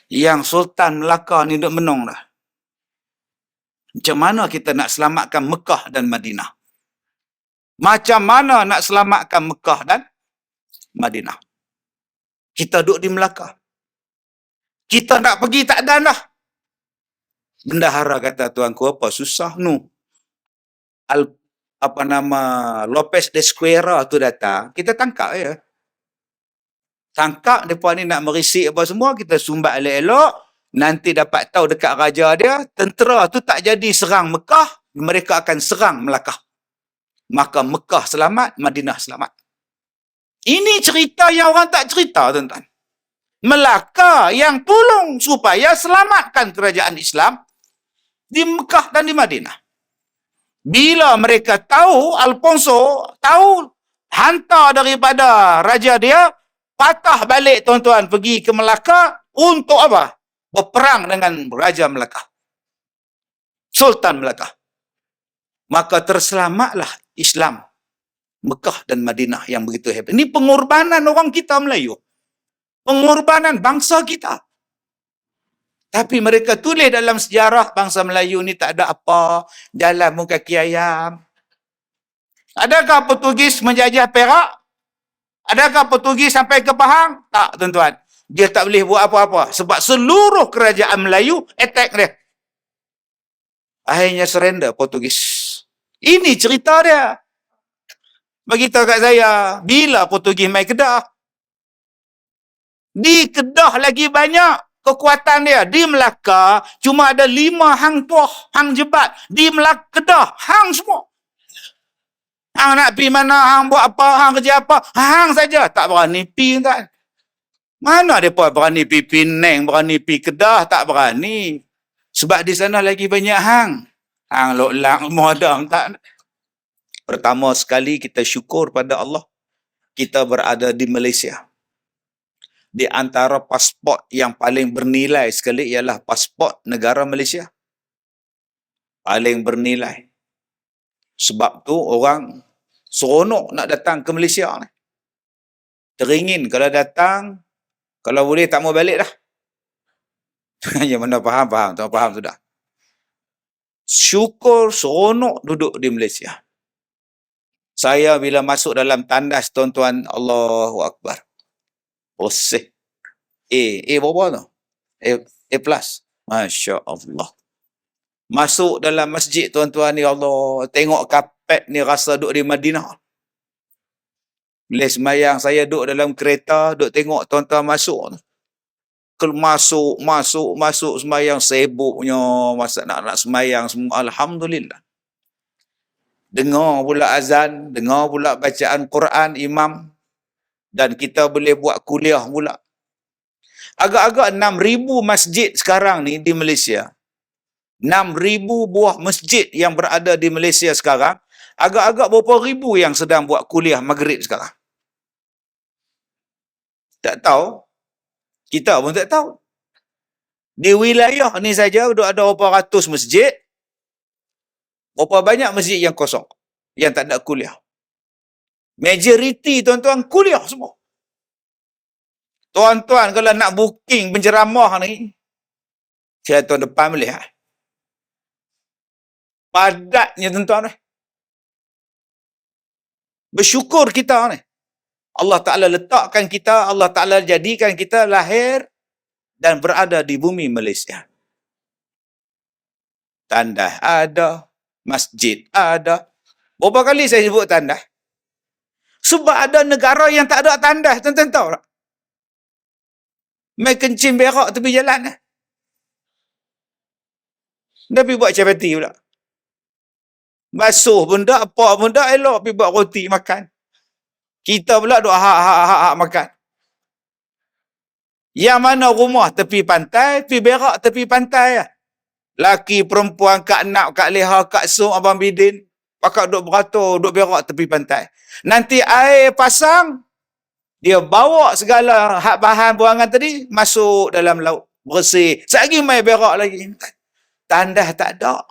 Yang Sultan Melaka ni duk menung dah. Macam mana kita nak selamatkan Mekah dan Madinah? Macam mana nak selamatkan Mekah dan Madinah? Kita duduk di Melaka. Kita nak pergi tak ada dah. Bendahara kata, tuanku, apa susah nu? Lopez de Esquerra tu datang, kita tangkap ya. Tangkap mereka ni nak merisik apa semua, kita sumbat elok-elok, nanti dapat tahu dekat raja dia, tentera tu tak jadi serang Mekah, mereka akan serang Melaka. Maka Mekah selamat, Madinah selamat. Ini cerita yang orang tak cerita, tuan-tuan. Melaka yang tolong supaya selamatkan kerajaan Islam di Mekah dan di Madinah. Bila mereka tahu, Alfonso tahu, hantar daripada raja dia, patah balik tuan-tuan pergi ke Melaka untuk apa? Berperang dengan Raja Melaka. Sultan Melaka. Maka terselamatlah Islam Mekah dan Madinah yang begitu hebat. Ini pengorbanan orang kita Melayu. Pengorbanan bangsa kita. Tapi mereka tulis dalam sejarah bangsa Melayu ni tak ada apa, jalan pun kaki ayam. Adakah Portugis menjajah Perak? Adakah Portugis sampai ke Pahang? Tak, tuan-tuan. Dia tak boleh buat apa-apa. Sebab seluruh kerajaan Melayu attack dia. Akhirnya surrender Portugis. Ini cerita dia. Beritahu kat saya, bila Portugis mai Kedah? Di Kedah lagi banyak kekuatan dia. Di Melaka, cuma ada 5 hang tuah, hang jebat. Di Melaka, Kedah, hang semua. Hang nak pergi mana, hang buat apa, hang kerja apa, hang saja. Tak berani pergi, tak. Mana mereka berani pergi Penang, berani pergi Kedah, tak berani. Sebab di sana lagi banyak hang. Hang lok-lang, modang, tak. Pertama sekali kita syukur pada Allah, kita berada di Malaysia. Di antara pasport yang paling bernilai sekali ialah pasport negara Malaysia. Paling bernilai. Sebab tu orang seronok nak datang ke Malaysia ni. Teringin kalau datang, kalau boleh tak mau balik dah. Yang mana faham, tak faham sudah. Syukur seronok duduk di Malaysia. Saya bila masuk dalam tandas, tuan-tuan, Allahu Akbar. Oseh. A berapa tu? A plus. Masya Allah. Masuk dalam masjid, tuan-tuan, ya Allah. Tengok kapet ni rasa duduk di Madinah. Bila semayang, saya duduk dalam kereta, duduk tengok tuan-tuan masuk. Masuk semayang, sibuknya. Masa nak semayang semua. Alhamdulillah. Dengar pula azan, dengar pula bacaan Quran, imam. Dan kita boleh buat kuliah pula. Agak-agak 6,000 masjid sekarang ni di Malaysia. 6,000 buah masjid yang berada di Malaysia sekarang. Agak-agak berapa ribu yang sedang buat kuliah maghrib sekarang. Tak tahu. Kita pun tak tahu. Di wilayah ni saja ada berapa ratus masjid. Berapa banyak masjid yang kosong. Yang tak ada kuliah. Majoriti tuan-tuan kuliah semua. Tuan-tuan kalau nak booking penceramah ni, saya tahun depan boleh. Padatnya tuan-tuan ni. Bersyukur kita ni. Allah Ta'ala letakkan kita, Allah Ta'ala jadikan kita lahir dan berada di bumi Malaysia. Tandas ada, masjid ada. Berapa kali saya sebut tandas? Sebab ada negara yang tak ada tandas, tuan-tuan tahu tak? Mai kencing berak tepi jalan. Tapi buat capati pula. Basuh benda, apa benda, elok pergi buat roti makan. Kita pula duk hak makan. Yang mana rumah tepi pantai, pergi berak tepi pantai. Laki, perempuan, kak nak, kak leha, kak sung, abang bidin. Pakak duk beratur, duk berak tepi pantai. Nanti air pasang, dia bawa segala hak bahan buangan tadi, masuk dalam laut. Bersih. Sekali mai berak lagi. Tandas tak ada.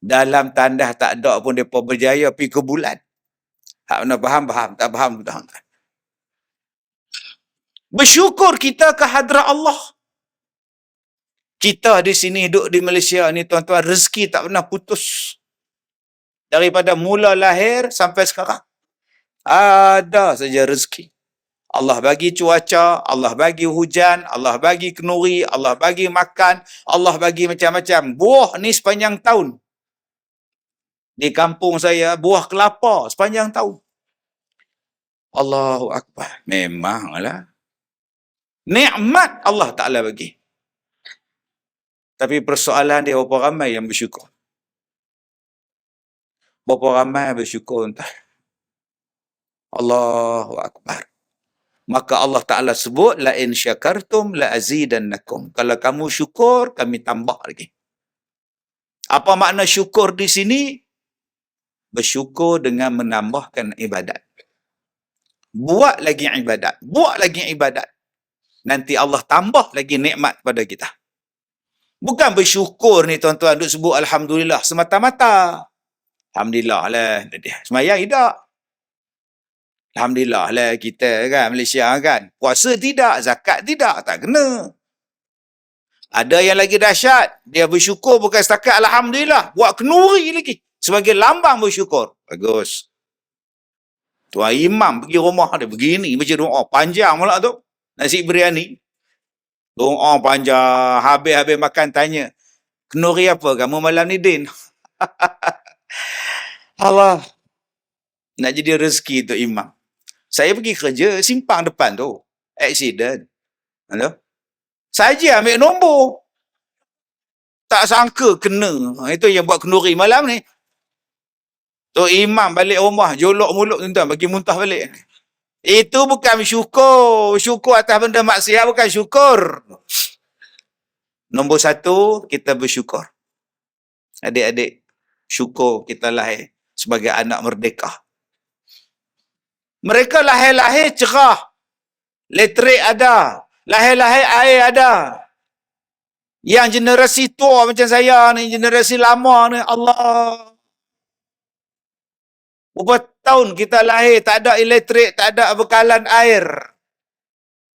Dalam tandas tak ada pun mereka berjaya pergi ke bulan. Hak mana faham? Tak faham. Bersyukur kita ke hadrat Allah. Kita di sini duduk di Malaysia ni tuan-tuan, rezeki tak pernah putus. Daripada mula lahir sampai sekarang. Ada saja rezeki. Allah bagi cuaca, Allah bagi hujan, Allah bagi kenuri, Allah bagi makan, Allah bagi macam-macam. Buah ni sepanjang tahun. Di kampung saya, buah kelapa sepanjang tahun. Allahu Akbar. Memanglah. Nikmat Allah Ta'ala bagi. Tapi persoalan dia, berapa ramai yang bersyukur? Berapa ramai bersyukur entah. Allahu Akbar. Maka Allah Ta'ala sebut, la in syakartum la azidannakum. Kalau kamu syukur, kami tambah lagi. Apa makna syukur di sini? Bersyukur dengan menambahkan ibadat. Buat lagi ibadat. Buat lagi ibadat. Nanti Allah tambah lagi nikmat pada kita. Bukan bersyukur ni tuan-tuan, duk sebut Alhamdulillah semata-mata. Alhamdulillah lah. Semayang tidak. Alhamdulillah lah kita kan, Malaysia kan. Puasa tidak, zakat tidak, tak kena. Ada yang lagi dahsyat. Dia bersyukur bukan setakat Alhamdulillah. Buat kenuri lagi. Sebagai lambang bersyukur. Bagus. Tuan imam pergi rumah dia begini. Macam doa panjang pula tu. Nasi biryani. Doa panjang. Habis-habis makan tanya. Kenuri apa kamu malam ni, Din? Allah. Nak jadi rezeki tu imam. Saya pergi kerja, simpang depan tu. Accident. Halo? Saja ambil nombor. Tak sangka kena. Itu yang buat kenduri malam ni. Tu imam balik rumah, jolok mulut tuan-tuan, bagi muntah balik. Itu bukan syukur. Syukur atas benda maksiat bukan syukur. Nombor satu, kita bersyukur. Adik-adik, syukur kita lahir sebagai anak merdeka. Mereka lahir-lahir cerah. Elektrik ada. Lahir-lahir air ada. Yang generasi tua macam saya ni, generasi lama ni, Allah. Berapa tahun kita lahir, tak ada elektrik, tak ada bekalan air.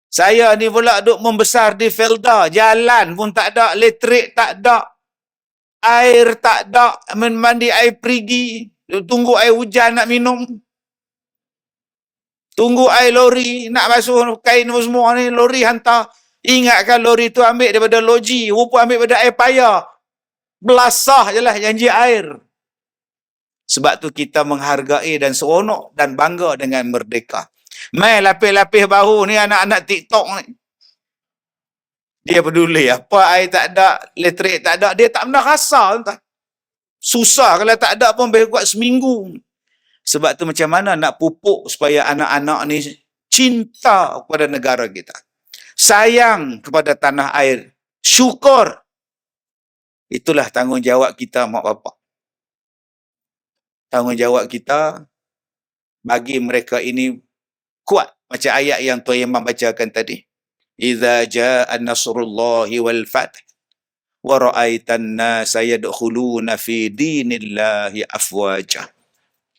Saya ni pula duk membesar di Felda. Jalan pun tak ada, elektrik tak ada. Air tak ada, mandi air perigi. Tunggu air hujan nak minum. Tunggu air lori, nak basuh kain semua ni, lori hantar. Ingatkan lori tu ambil daripada loji, rupa ambil daripada air payah. Belasah je lah janji air. Sebab tu kita menghargai dan seronok dan bangga dengan merdeka. Mai lapis-lapis baru ni anak-anak TikTok ni. Dia peduli apa air tak ada, elektrik tak ada, dia tak pernah rasa. Entah. Susah kalau tak ada pun boleh kuat seminggu. Sebab tu macam mana nak pupuk supaya anak-anak ni cinta kepada negara kita. Sayang kepada tanah air. Syukur. Itulah tanggungjawab kita mak bapak. Tanggungjawab kita bagi mereka ini kuat. Macam ayat yang Tuan Imam bacakan tadi. Iza ja'a nasrullahi wal fath wa ra'aitan nasa yadkhuluna fi dinillahi afwaja.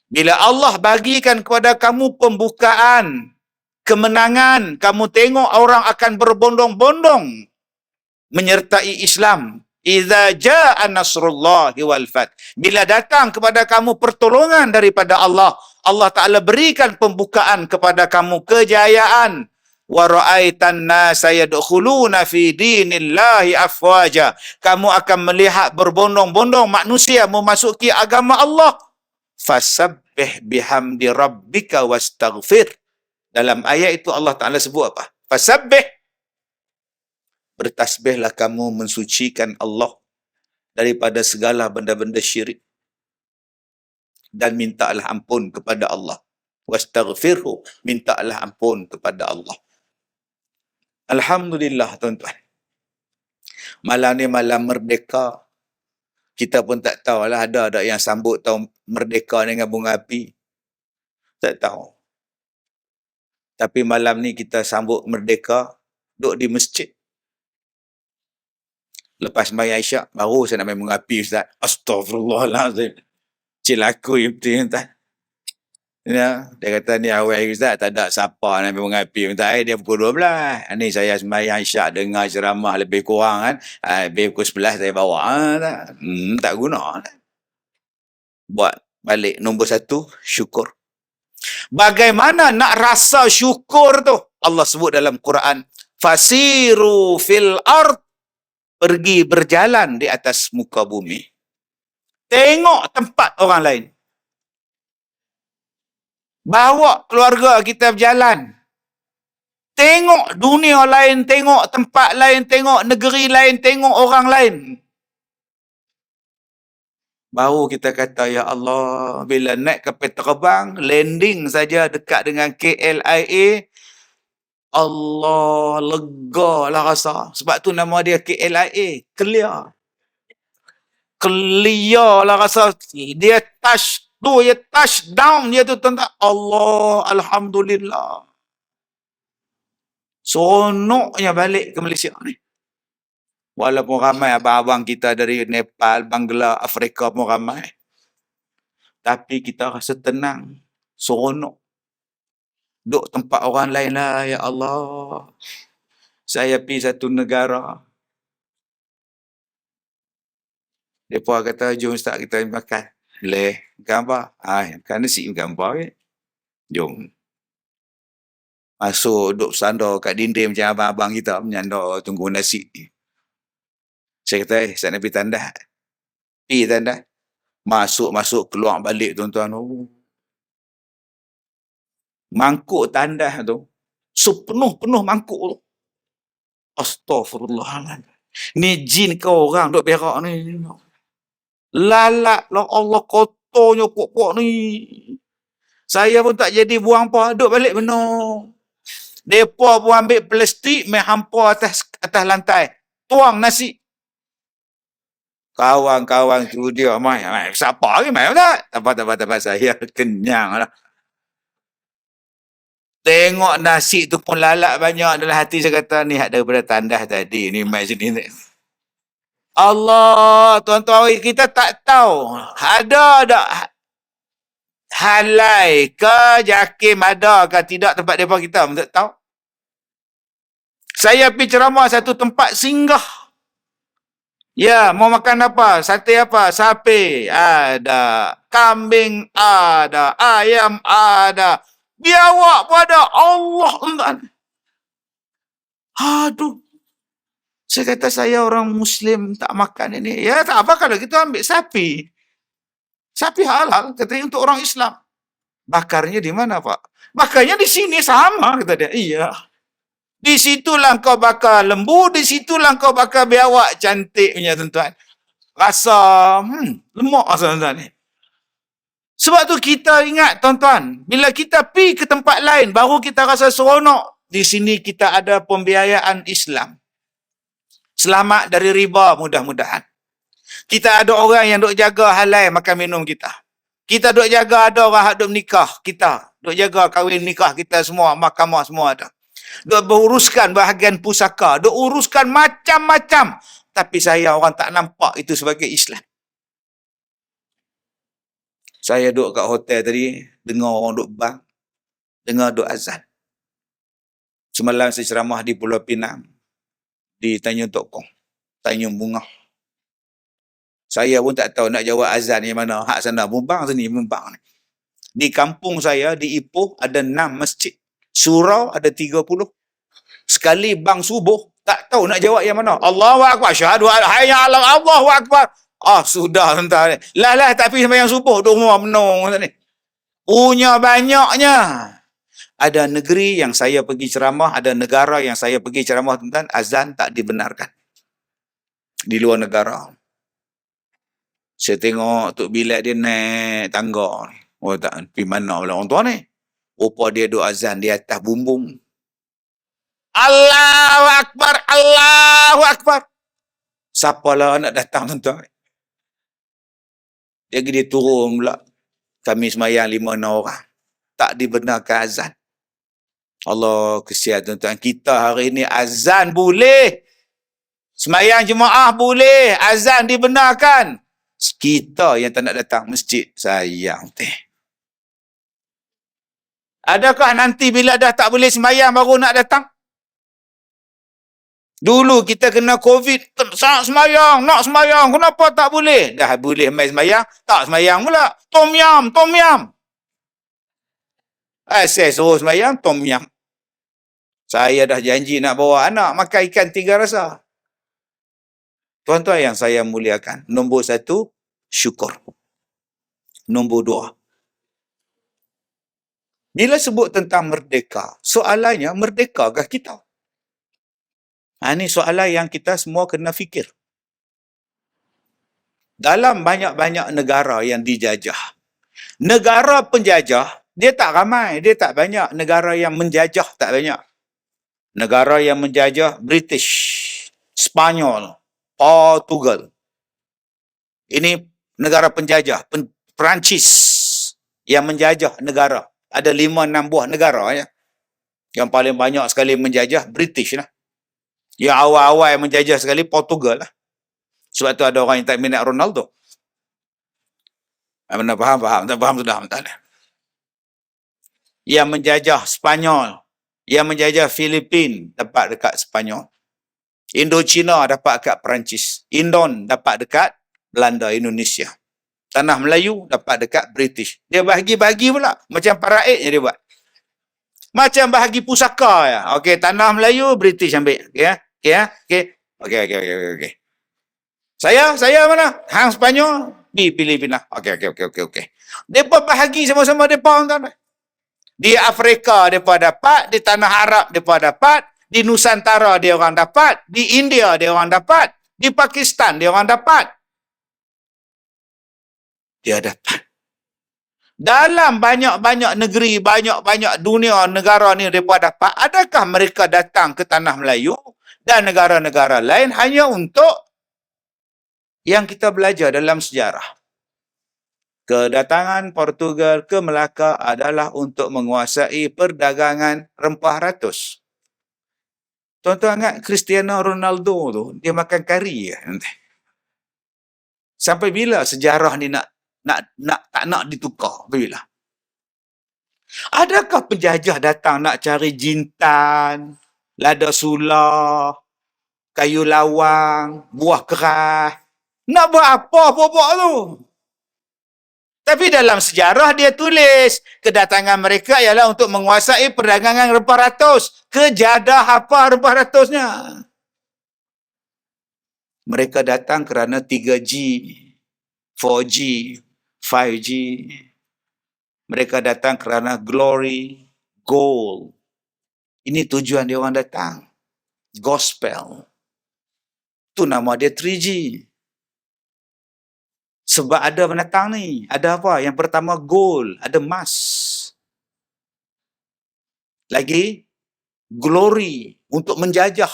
Bila Allah bagikan kepada kamu pembukaan, kemenangan, kamu tengok orang akan berbondong-bondong menyertai Islam. Idza jaa nasrullahi wal fath. Bila datang kepada kamu pertolongan daripada Allah, Allah Ta'ala berikan pembukaan kepada kamu kejayaan. Wa ra'aitan nasa yadkhuluna fi dinillahi afwaja. Kamu akan melihat berbondong-bondong manusia memasuki agama Allah. Fasabbih bihamdi rabbika wastaghfir. Dalam ayat itu Allah Ta'ala sebut apa? Fasabbih. Bertasbihlah kamu mensucikan Allah daripada segala benda-benda syirik. Dan mintalah ampun kepada Allah. Wastaghfirhu. Mintalah ampun kepada Allah. Alhamdulillah tuan-tuan. Malam ni malam merdeka. Kita pun tak tahu lah ada yang sambut tahun merdeka dengan bunga api. Tak tahu. Tapi malam ni kita sambut merdeka, duduk di masjid. Lepas sembahyang Isyak, baru saya nak main bunga api, Ustaz. Astaghfirullahaladzim. Cilaku yang betul, Ustaz. Ya, dia kata ni awal Ustaz tak ada siapa nak mengapi. Minta dia pukul 12. Ni saya sembahyang Isyak dengar ceramah lebih kurang kan. Lebih pukul 11 saya bawa. Tak guna. Buat balik nombor 1, syukur. Bagaimana nak rasa syukur tu? Allah sebut dalam Quran, fasiru fil ard, pergi berjalan di atas muka bumi. Tengok tempat orang lain. Bawa keluarga kita berjalan. Tengok dunia lain, tengok tempat lain, tengok negeri lain, tengok orang lain. Baru kita kata, ya Allah, bila naik kapal terbang, landing saja dekat dengan KLIA, Allah, lega lah rasa. Sebab tu nama dia KLIA, clear. Clear lah rasa. Dia touch tu, dia touch down dia tu tentang Allah, Alhamdulillah. Seronoknya balik ke Malaysia ni. Walaupun ramai abang-abang kita dari Nepal, Bangla, Afrika pun ramai. Tapi kita rasa tenang, seronok. Duk tempat orang lain lah, ya Allah. Saya pergi satu negara. Mereka kata, jom Ustaz kita makan. Boleh, makan apa? Makan nasi, makan apa? Jom. Masuk, duduk sandar kat dinding macam abang-abang kita, menyandar tunggu nasi. Saya kata, saya nak pergi tandas. Pergi tandas. Masuk, keluar balik tuan-tuan. Mangkuk tandas tu, sepenuh-penuh mangkuk tu. Astaghfirullahaladzim. Ni jin ke orang duk berak ni. Lalat lah Allah, kotornya pok-pok ni. Saya pun tak jadi buang apa, duk balik benar. Mereka pun ambil plastik, main hampa atas lantai. Tuang nasi. Kawan-kawan tu dia, mai siapa lagi mai tak? Tak, saya kenyang lah. Tengok nasi tu pun lalat banyak dalam hati saya kata, ni daripada tandas tadi, ni mai sini. Allah, tuan-tuan, kita tak tahu. Ada tak halai ke, jakim ada ke tidak tempat mereka kita, tak tahu. Saya pergi ceramah satu tempat singgah. Ya, mau makan apa? Sate apa? Sapi ada, kambing ada, ayam ada, biawak pun ada. Allah. Aduh. Saya kata saya orang Muslim tak makan ini. Ya, tak apa kalau kita ambil sapi. Sapi halal, katanya untuk orang Islam. Bakarnya di mana, Pak? Bakarnya di sini sama, kata dia. Iya. Di situlah kau bakar lembu, di situlah kau bakar biawak cantik punya tuan-tuan. Rasa lemak tuan-tuan ni. Sebab tu kita ingat tuan-tuan, bila kita pergi ke tempat lain, baru kita rasa seronok. Di sini kita ada pembiayaan Islam. Selamat dari riba mudah-mudahan. Kita ada orang yang duk jaga halal makan minum kita. Kita duk jaga ada orang yang duk nikah kita. Duk jaga kahwin nikah kita semua, mahkamah semua ada. Duk beruruskan bahagian pusaka, duk uruskan macam-macam. Tapi saya orang tak nampak itu sebagai Islam. Saya duduk kat hotel tadi, dengar orang duk bang, dengar duk azan. Semalam saya ceramah di Pulau Pinang, di Tanjung Tok Kong, Tanjung Bunga. Saya pun tak tahu nak jawab azan yang mana. Hak sana bumbang, sini bumbang. Di kampung saya, di Ipoh, ada 6 masjid. Surau ada 30. Sekali bang subuh, tak tahu nak jawab yang mana. Allahu Akbar, syahadu hayya ala Allahu Akbar. Sudah tuan-tuan. Lah tapi sembahyang subuh duk rumah menung ni. Punya banyaknya. Ada negeri yang saya pergi ceramah, ada negara yang saya pergi ceramah tuan-tuan, azan tak dibenarkan. Di luar negara. Saya tengok Tok Bilal dia naik tangga. Tak pergi mana pula orang tua ni. Rupa dia duk azan di atas bumbung. Allahu Akbar, Allahu Akbar. Siapalah nak datang tuan-tuan. Dia turun pula. Kami semayang 5-6 orang. Tak dibenarkan azan. Allah kesian tuan-tuan. Kita hari ini azan boleh. Semayang jemaah boleh. Azan dibenarkan. Kita yang tak nak datang masjid. Sayang teh. Adakah nanti bila dah tak boleh sembahyang baru nak datang? Dulu kita kena COVID, nak sembahyang, kenapa tak boleh? Dah boleh main sembahyang, tak sembahyang pula. Tom yam. Saya suruh sembahyang, tom yam. Saya dah janji nak bawa anak makan ikan 3 rasa. Tuan-tuan yang saya muliakan, nombor 1, syukur. Nombor 2, bila sebut tentang merdeka, soalannya merdekakah kita? Ini soalan yang kita semua kena fikir. Dalam banyak-banyak negara yang dijajah, negara penjajah, dia tak ramai, dia tak banyak. Negara yang menjajah tak banyak. Negara yang menjajah, British, Spanyol, Portugal. Ini negara penjajah, Perancis yang menjajah negara. Ada 5-6 buah negara ya. Yang paling banyak sekali menjajah British lah. Yang awal-awal yang menjajah sekali Portugal lah. Sebab tu ada orang yang tak minat Ronaldo. Mana faham? Tak faham sudah. Yang menjajah Spanyol, yang menjajah Filipin dapat dekat Spanyol. Indochina dapat dekat Perancis. Indon dapat dekat Belanda, Indonesia. Tanah Melayu dapat dekat British. Dia bahagi-bahagi pula. Macam paraidnya dia buat. Macam bahagi pusaka ya. Okey, tanah Melayu, British ambil. Okey. Saya mana? Hang Spanyol, di Filipina. Okey. Depa bahagi sama-sama depa tuan. Di Afrika depa dapat, di tanah Arab depa dapat, di Nusantara dia orang dapat, di India dia orang dapat, di Pakistan dia orang dapat. Dia dapat. Dalam banyak-banyak negeri, banyak-banyak dunia negara ni depa dapat, adakah mereka datang ke tanah Melayu dan negara-negara lain hanya untuk yang kita belajar dalam sejarah? Kedatangan Portugal ke Melaka adalah untuk menguasai perdagangan rempah ratus. Tuan-tuan ingat Cristiano Ronaldo tu, dia makan kari ya nanti. Sampai bila sejarah ni tak nak ditukar? Bila? Adakah penjajah datang nak cari jintan, lada sula, kayu lawang, buah keras? Nak buat apa pokok tu? Tapi dalam sejarah dia tulis, kedatangan mereka ialah untuk menguasai perdagangan rempah ratus. Kejadah apa rempah ratusnya? Mereka datang kerana 3G, 4G, 5G. Mereka datang kerana glory, gold. Ini tujuan dia orang datang. Gospel. Itu nama dia 3G. Sebab ada pendatang ni. Ada apa? Yang pertama gold. Ada emas. Lagi, glory. Untuk menjajah.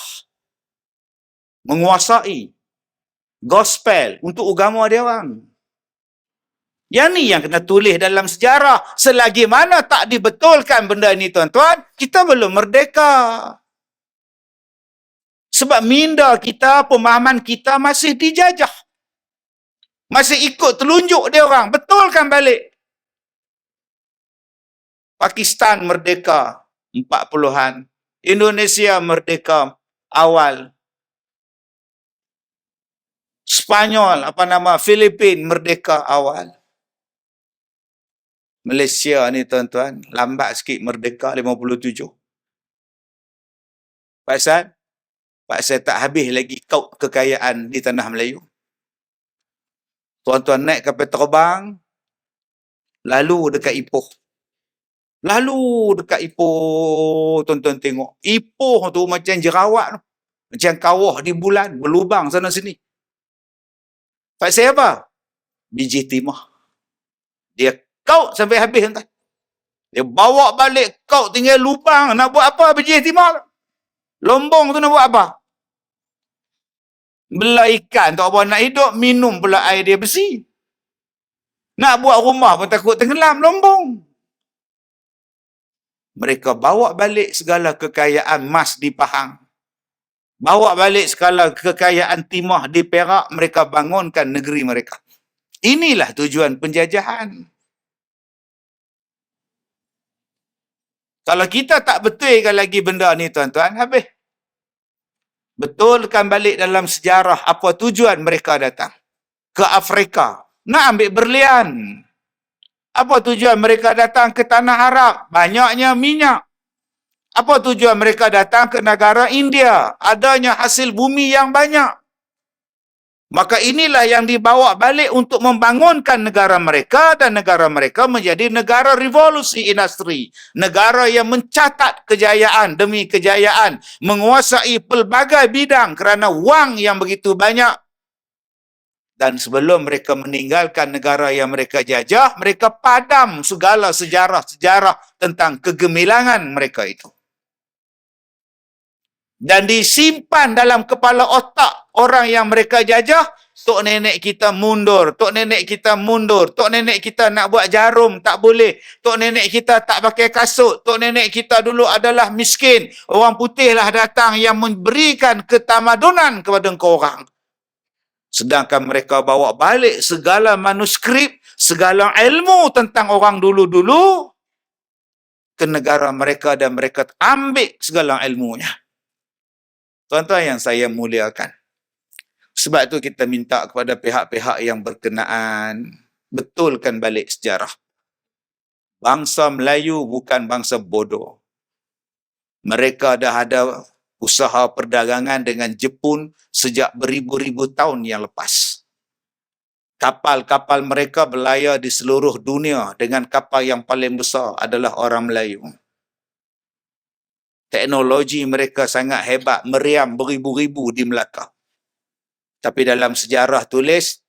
Menguasai. Gospel. Untuk agama dia orang. Yang ni yang kena tulis dalam sejarah. Selagi mana tak dibetulkan benda ni tuan-tuan, kita belum merdeka. Sebab minda kita, pemahaman kita masih dijajah. Masih ikut telunjuk dia orang. Betulkan balik. Pakistan merdeka 40-an. Indonesia merdeka awal. Spanyol, Filipin merdeka awal. Malaysia ni tuan-tuan, lambat sikit merdeka 57. Pasal tak habis lagi kaut kekayaan di tanah Melayu. Tuan-tuan naik kapal terbang, lalu dekat Ipoh. Tuan-tuan tengok. Ipoh tu macam jerawat tu. Macam kawah di bulan, berlubang sana sini. Pasal apa? Biji timah. Dia kaut sampai habis tuan. Dia bawa balik kaut tinggal lubang. Nak buat apa biji timah? Lombong tu nak buat apa? Belah ikan tak apa nak hidup, minum pula air dia bersih. Nak buat rumah pun takut tenggelam lombong. Mereka bawa balik segala kekayaan emas di Pahang. Bawa balik segala kekayaan timah di Perak, mereka bangunkan negeri mereka. Inilah tujuan penjajahan. Kalau kita tak betulkan lagi benda ni tuan-tuan, habis. Betulkan balik dalam sejarah apa tujuan mereka datang ke Afrika. Nak ambil berlian. Apa tujuan mereka datang ke tanah Arab? Banyaknya minyak. Apa tujuan mereka datang ke negara India? Adanya hasil bumi yang banyak. Maka inilah yang dibawa balik untuk membangunkan negara mereka, dan negara mereka menjadi negara revolusi industri. Negara yang mencatat kejayaan demi kejayaan, menguasai pelbagai bidang kerana wang yang begitu banyak. Dan sebelum mereka meninggalkan negara yang mereka jajah, mereka padam segala sejarah-sejarah tentang kegemilangan mereka itu. Dan disimpan dalam kepala otak orang yang mereka jajah. Tok nenek kita mundur, tok nenek kita mundur, tok nenek kita nak buat jarum, tak boleh. Tok nenek kita tak pakai kasut, tok nenek kita dulu adalah miskin. Orang putihlah datang yang memberikan ketamadunan kepada engkau orang. Sedangkan mereka bawa balik segala manuskrip, segala ilmu tentang orang dulu-dulu ke negara mereka, dan mereka ambil segala ilmunya. Tuan-tuan yang saya muliakan, sebab itu kita minta kepada pihak-pihak yang berkenaan betulkan balik sejarah. Bangsa Melayu bukan bangsa bodoh. Mereka dah ada usaha perdagangan dengan Jepun sejak beribu-ribu tahun yang lepas. Kapal-kapal mereka berlayar di seluruh dunia, dengan kapal yang paling besar adalah orang Melayu. Teknologi mereka sangat hebat, meriam beribu-ribu di Melaka. Tapi dalam sejarah tulis,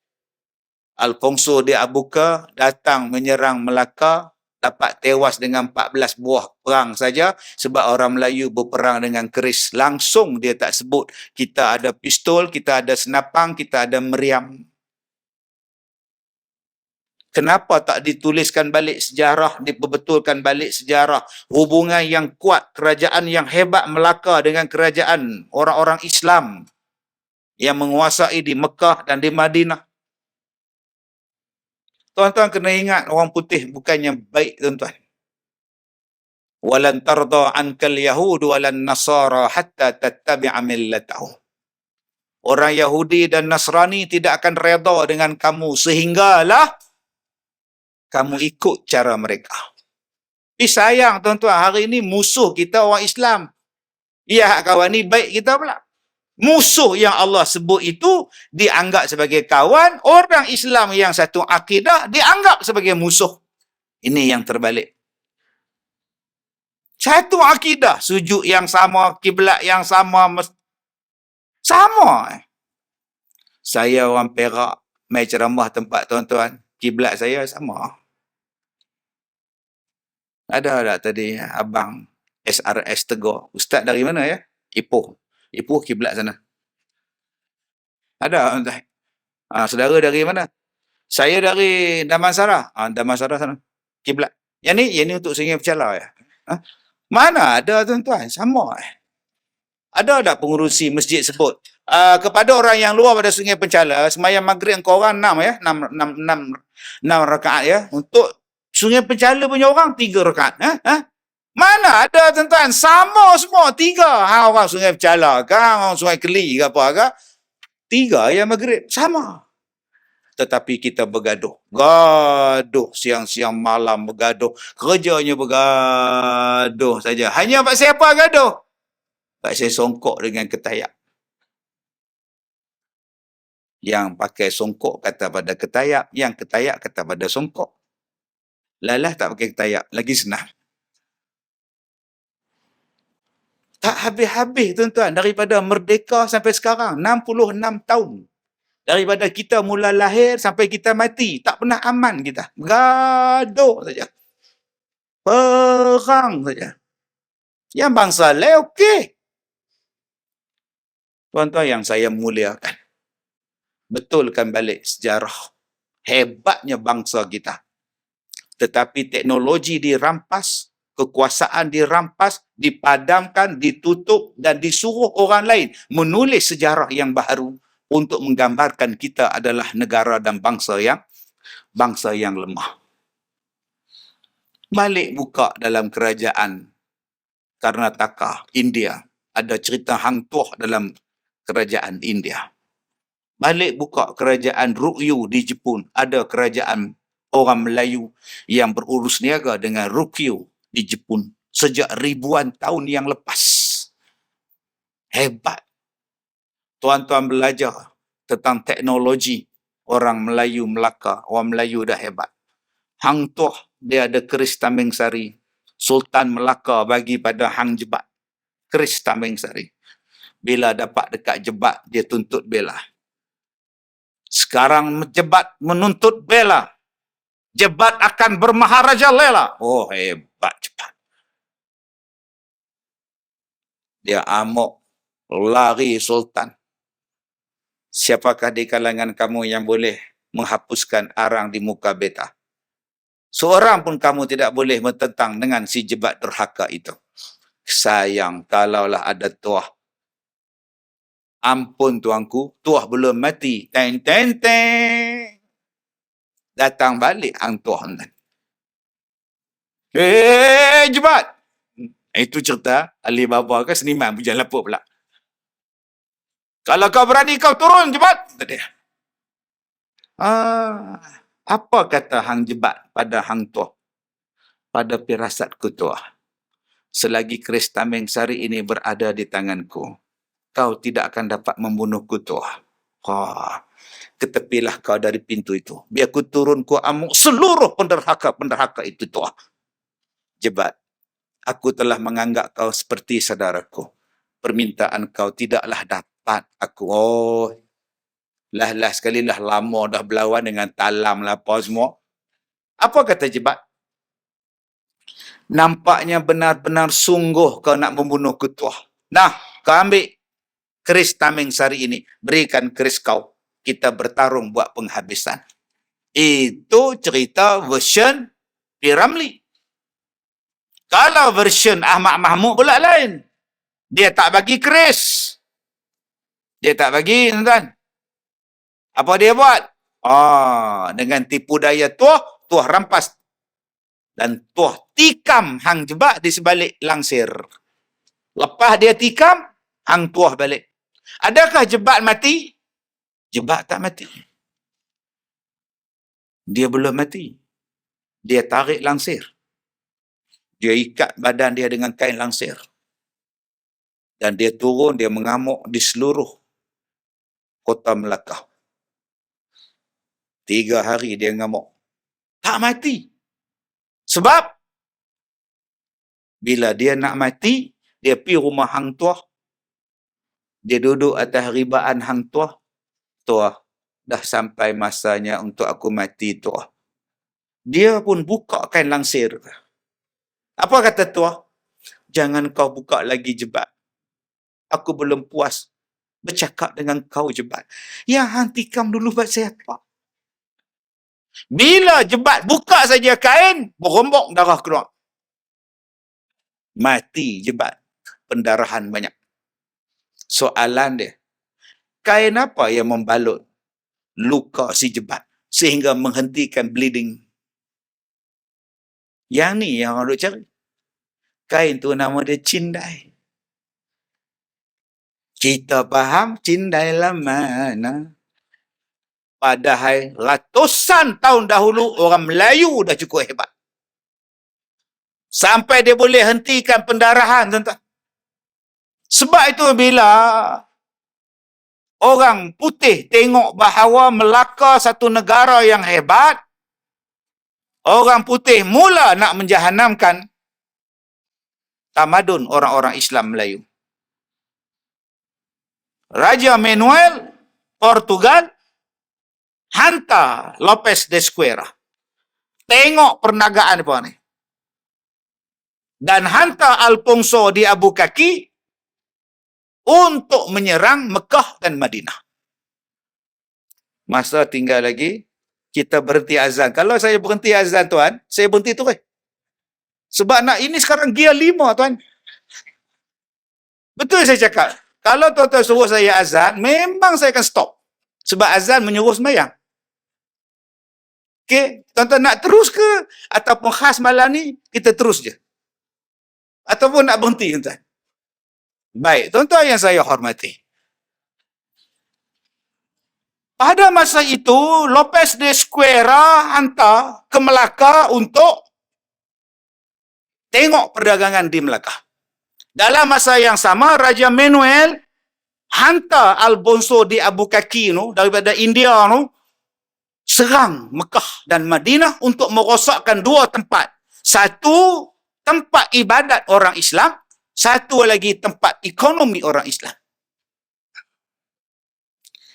Alfonso de Abuca datang menyerang Melaka, dapat tewas dengan 14 buah perang saja, sebab orang Melayu berperang dengan keris. Langsung dia tak sebut kita ada pistol, kita ada senapang, kita ada meriam. Kenapa tak dituliskan balik sejarah, diperbetulkan balik sejarah, hubungan yang kuat, kerajaan yang hebat Melaka dengan kerajaan orang-orang Islam yang menguasai di Mekah dan di Madinah. Tuan-tuan kena ingat, orang putih bukannya baik, tuan-tuan. Walan tarda ankal yahud walan nasara hatta tattabi'a millatahum. Orang Yahudi dan Nasrani tidak akan reda dengan kamu sehinggalah kamu ikut cara mereka. Tapi sayang tuan-tuan, hari ini musuh kita orang Islam. Ya, kawan ni baik kita pula. Musuh yang Allah sebut itu dianggap sebagai kawan, orang Islam yang satu akidah dianggap sebagai musuh. Ini yang terbalik. Satu akidah, sujud yang sama, kiblat yang sama, sama. Saya orang Perak, mai ceramah tempat tuan-tuan, kiblat saya sama. Ada tak tadi abang SRS tegur, ustaz dari mana ya? Ipoh. Ipoh kiblat sana. Ada tuan. Saudara dari mana? Saya dari Damansara. Damansara sana. Kiblat. Yang ni untuk Sungai Pecalau ya. Mana ada tuan-tuan? Sama. Ada tak pengurusi masjid sebut? Kepada orang yang luar pada Sungai Pencala, sembahyang maghrib engkau orang 6 ya, 6 rakaat ya. Untuk Sungai Pencala punya orang 3 rakaat. Mana ada tuan-tuan? Sama semua 3. Orang Sungai Pencala kan, orang Sungai Keli ke apa ke? 3 yang maghrib. Sama. Tetapi kita bergaduh. Gaduh siang-siang malam bergaduh. Kerjanya bergaduh saja. Hanya pak siapa gaduh? Pak saya songkok dengan ketayak. Yang pakai songkok kata pada ketayak, yang ketayak kata pada songkok. Lalah tak pakai ketayak, lagi senang. Tak habis-habis tuan-tuan, daripada merdeka sampai sekarang, 66 tahun. Daripada kita mula lahir sampai kita mati, tak pernah aman kita. Gaduh saja. Perang saja. Yang bangsa lain okey. Tuan-tuan yang saya muliakan, betulkan balik sejarah. Hebatnya bangsa kita. Tetapi teknologi dirampas, kekuasaan dirampas, dipadamkan, ditutup dan disuruh orang lain menulis sejarah yang baru untuk menggambarkan kita adalah negara dan bangsa yang lemah. Balik buka dalam kerajaan Karnataka, India. Ada cerita Hang Tuah dalam kerajaan India. Balik buka kerajaan Rukyu di Jepun. Ada kerajaan orang Melayu yang berurus niaga dengan Rukyu di Jepun sejak ribuan tahun yang lepas. Hebat. Tuan-tuan belajar tentang teknologi orang Melayu Melaka. Orang Melayu dah hebat. Hang Tuah, dia ada keris Tambeng Sari. Sultan Melaka bagi pada Hang Jebat. Keris Tambeng Sari. Bila dapat dekat Jebat, dia tuntut bela. Sekarang Jebat menuntut bela. Jebat akan bermaharaja lela. Oh, hebat Jebat. Dia amok, lari Sultan. Siapakah di kalangan kamu yang boleh menghapuskan arang di muka beta? Seorang pun kamu tidak boleh bertentang dengan si Jebat derhaka itu. Sayang, kalaulah ada Tuah. Ampun tuanku, Tuah belum mati. Teng, teng, teng. Datang balik Hang Tuah. Jebat! Itu cerita Alibaba ke seniman Bujang Lapuk pula. Kalau kau berani, kau turun, Jebat. Apa kata Hang Jebat pada Hang Tuah? Pada firasatku Tuah, selagi keris Tambeng Sari ini berada di tanganku, kau tidak akan dapat membunuhku Tuah. Ketepilah kau dari pintu itu. Biar ku turun, ku amuk seluruh penderhaka-penderhaka itu Tuah. Jebat, aku telah menganggap kau seperti saudaraku. Permintaan kau tidaklah dapat aku. Lah sekali lah lama dah berlawan dengan talam lah apa semua. Apa kata Jebat? Nampaknya benar-benar sungguh kau nak membunuh Tuah. Nah, kau ambil keris Tambeng Sari ini. Berikan keris kau. Kita bertarung buat penghabisan. Itu cerita version P. Ramlee. Kalau version Ahmad Mahmud pula lain. Dia tak bagi keris. Dia tak bagi, tuan. Apa dia buat? Dengan tipu daya Tuah, Tuah rampas. Dan Tuah tikam Hang Jebat di sebalik langsir. Lepas dia tikam, Hang Tuah balik. Adakah Jebat mati? Jebat tak mati. Dia belum mati. Dia tarik langsir. Dia ikat badan dia dengan kain langsir. Dan dia turun, dia mengamuk di seluruh kota Melaka. 3 hari dia ngamuk. Tak mati. Sebab bila dia nak mati, dia pergi rumah Hang Tuah. Dia duduk atas ribaan Hang Tuah. Tuah, dah sampai masanya untuk aku mati Tuah. Dia pun buka kain langsir. Apa kata Tuah? Jangan kau buka lagi Jebat. Aku belum puas bercakap dengan kau Jebat. Yang hang tikam dulu buat siapa? Bila Jebat buka saja kain, berombok darah keluar. Mati Jebat. Pendarahan banyak. Soalan dia, kain apa yang membalut luka si Jebat sehingga menghentikan bleeding? Yang ni yang orang duk cari. Kain tu nama dia cindai. Kita faham cindai lah mana. Padahal ratusan tahun dahulu orang Melayu dah cukup hebat. Sampai dia boleh hentikan pendarahan, tuan-tuan. Sebab itu bila orang putih tengok bahawa Melaka satu negara yang hebat, orang putih mula nak menjahanamkan tamadun orang-orang Islam Melayu. Raja Manuel, Portugal, hantar Lopez de Esquerra. Tengok perniagaan apa ni. Dan hantar Alfonso di Albuquerque untuk menyerang Mekah dan Madinah. Masa tinggal lagi, kita berhenti azan. Kalau saya berhenti azan, tuan, saya berhenti tu. Sebab nak ini sekarang gear 5, tuan. Betul saya cakap. Kalau tuan-tuan suruh saya azan, memang saya akan stop. Sebab azan menyuruh sembahyang. Okey, tuan-tuan nak terus ke? Ataupun khas malam ni, kita terus je. Ataupun nak berhenti, tuan-tuan? Baik, tuan-tuan yang saya hormati. Pada masa itu, Lopez de Esquerra hantar ke Melaka untuk tengok perdagangan di Melaka. Dalam masa yang sama, Raja Manuel hantar Alfonso di Albuquerque daripada India serang Mekah dan Madinah untuk merosakkan dua tempat. Satu, tempat ibadat orang Islam. Satu lagi, tempat ekonomi orang Islam.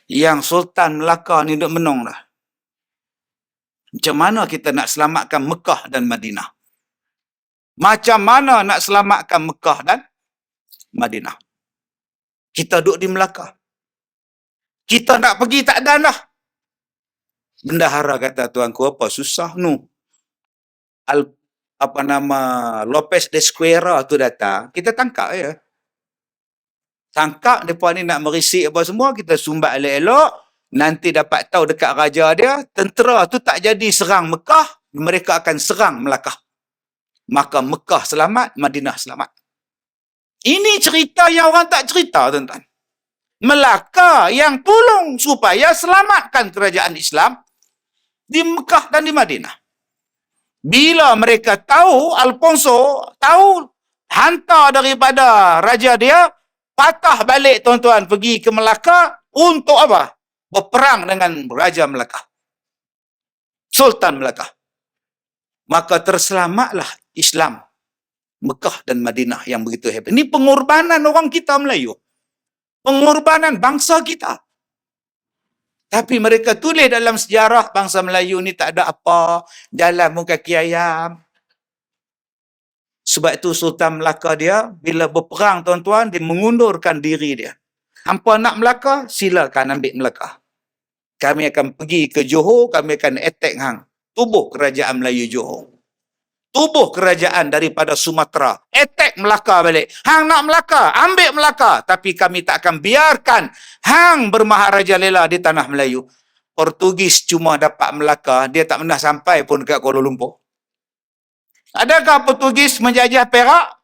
Yang Sultan Melaka ni duk menung dah. Macam mana kita nak selamatkan Mekah dan Madinah? Macam mana nak selamatkan Mekah dan Madinah? Kita duduk di Melaka. Kita nak pergi tak ada dah. Bendahara kata, tuanku, apa susah Lopez de Esquerra tu datang, kita tangkap ya. Tangkap mereka ni nak merisik apa semua, kita sumbat elok-elok, nanti dapat tahu dekat raja dia, tentera tu tak jadi serang Mekah, mereka akan serang Melaka. Maka Mekah selamat, Madinah selamat. Ini cerita yang orang tak cerita, tuan-tuan. Melaka yang tolong supaya selamatkan kerajaan Islam di Mekah dan di Madinah. Bila mereka tahu, Alfonso tahu, hantar daripada raja dia, patah balik, tuan-tuan, pergi ke Melaka untuk apa? Berperang dengan Raja Melaka. Sultan Melaka. Maka terselamatlah Islam Mekah dan Madinah yang begitu hebat. Ini pengorbanan orang kita Melayu. Pengorbanan bangsa kita. Tapi mereka tulis dalam sejarah bangsa Melayu ni tak ada apa, jalan pun kaki ayam. Sebab itu Sultan Melaka dia, bila berperang, tuan-tuan, dia mengundurkan diri dia. Hampa nak Melaka, silakan ambil Melaka. Kami akan pergi ke Johor, kami akan attack hang. Tubuh kerajaan Melayu Johor. Tubuh kerajaan daripada Sumatera. Attack Melaka balik. Hang nak Melaka, ambil Melaka. Tapi kami tak akan biarkan hang bermaharaja lela di tanah Melayu. Portugis cuma dapat Melaka, dia tak pernah sampai pun dekat Kuala Lumpur. Adakah Portugis menjajah Perak?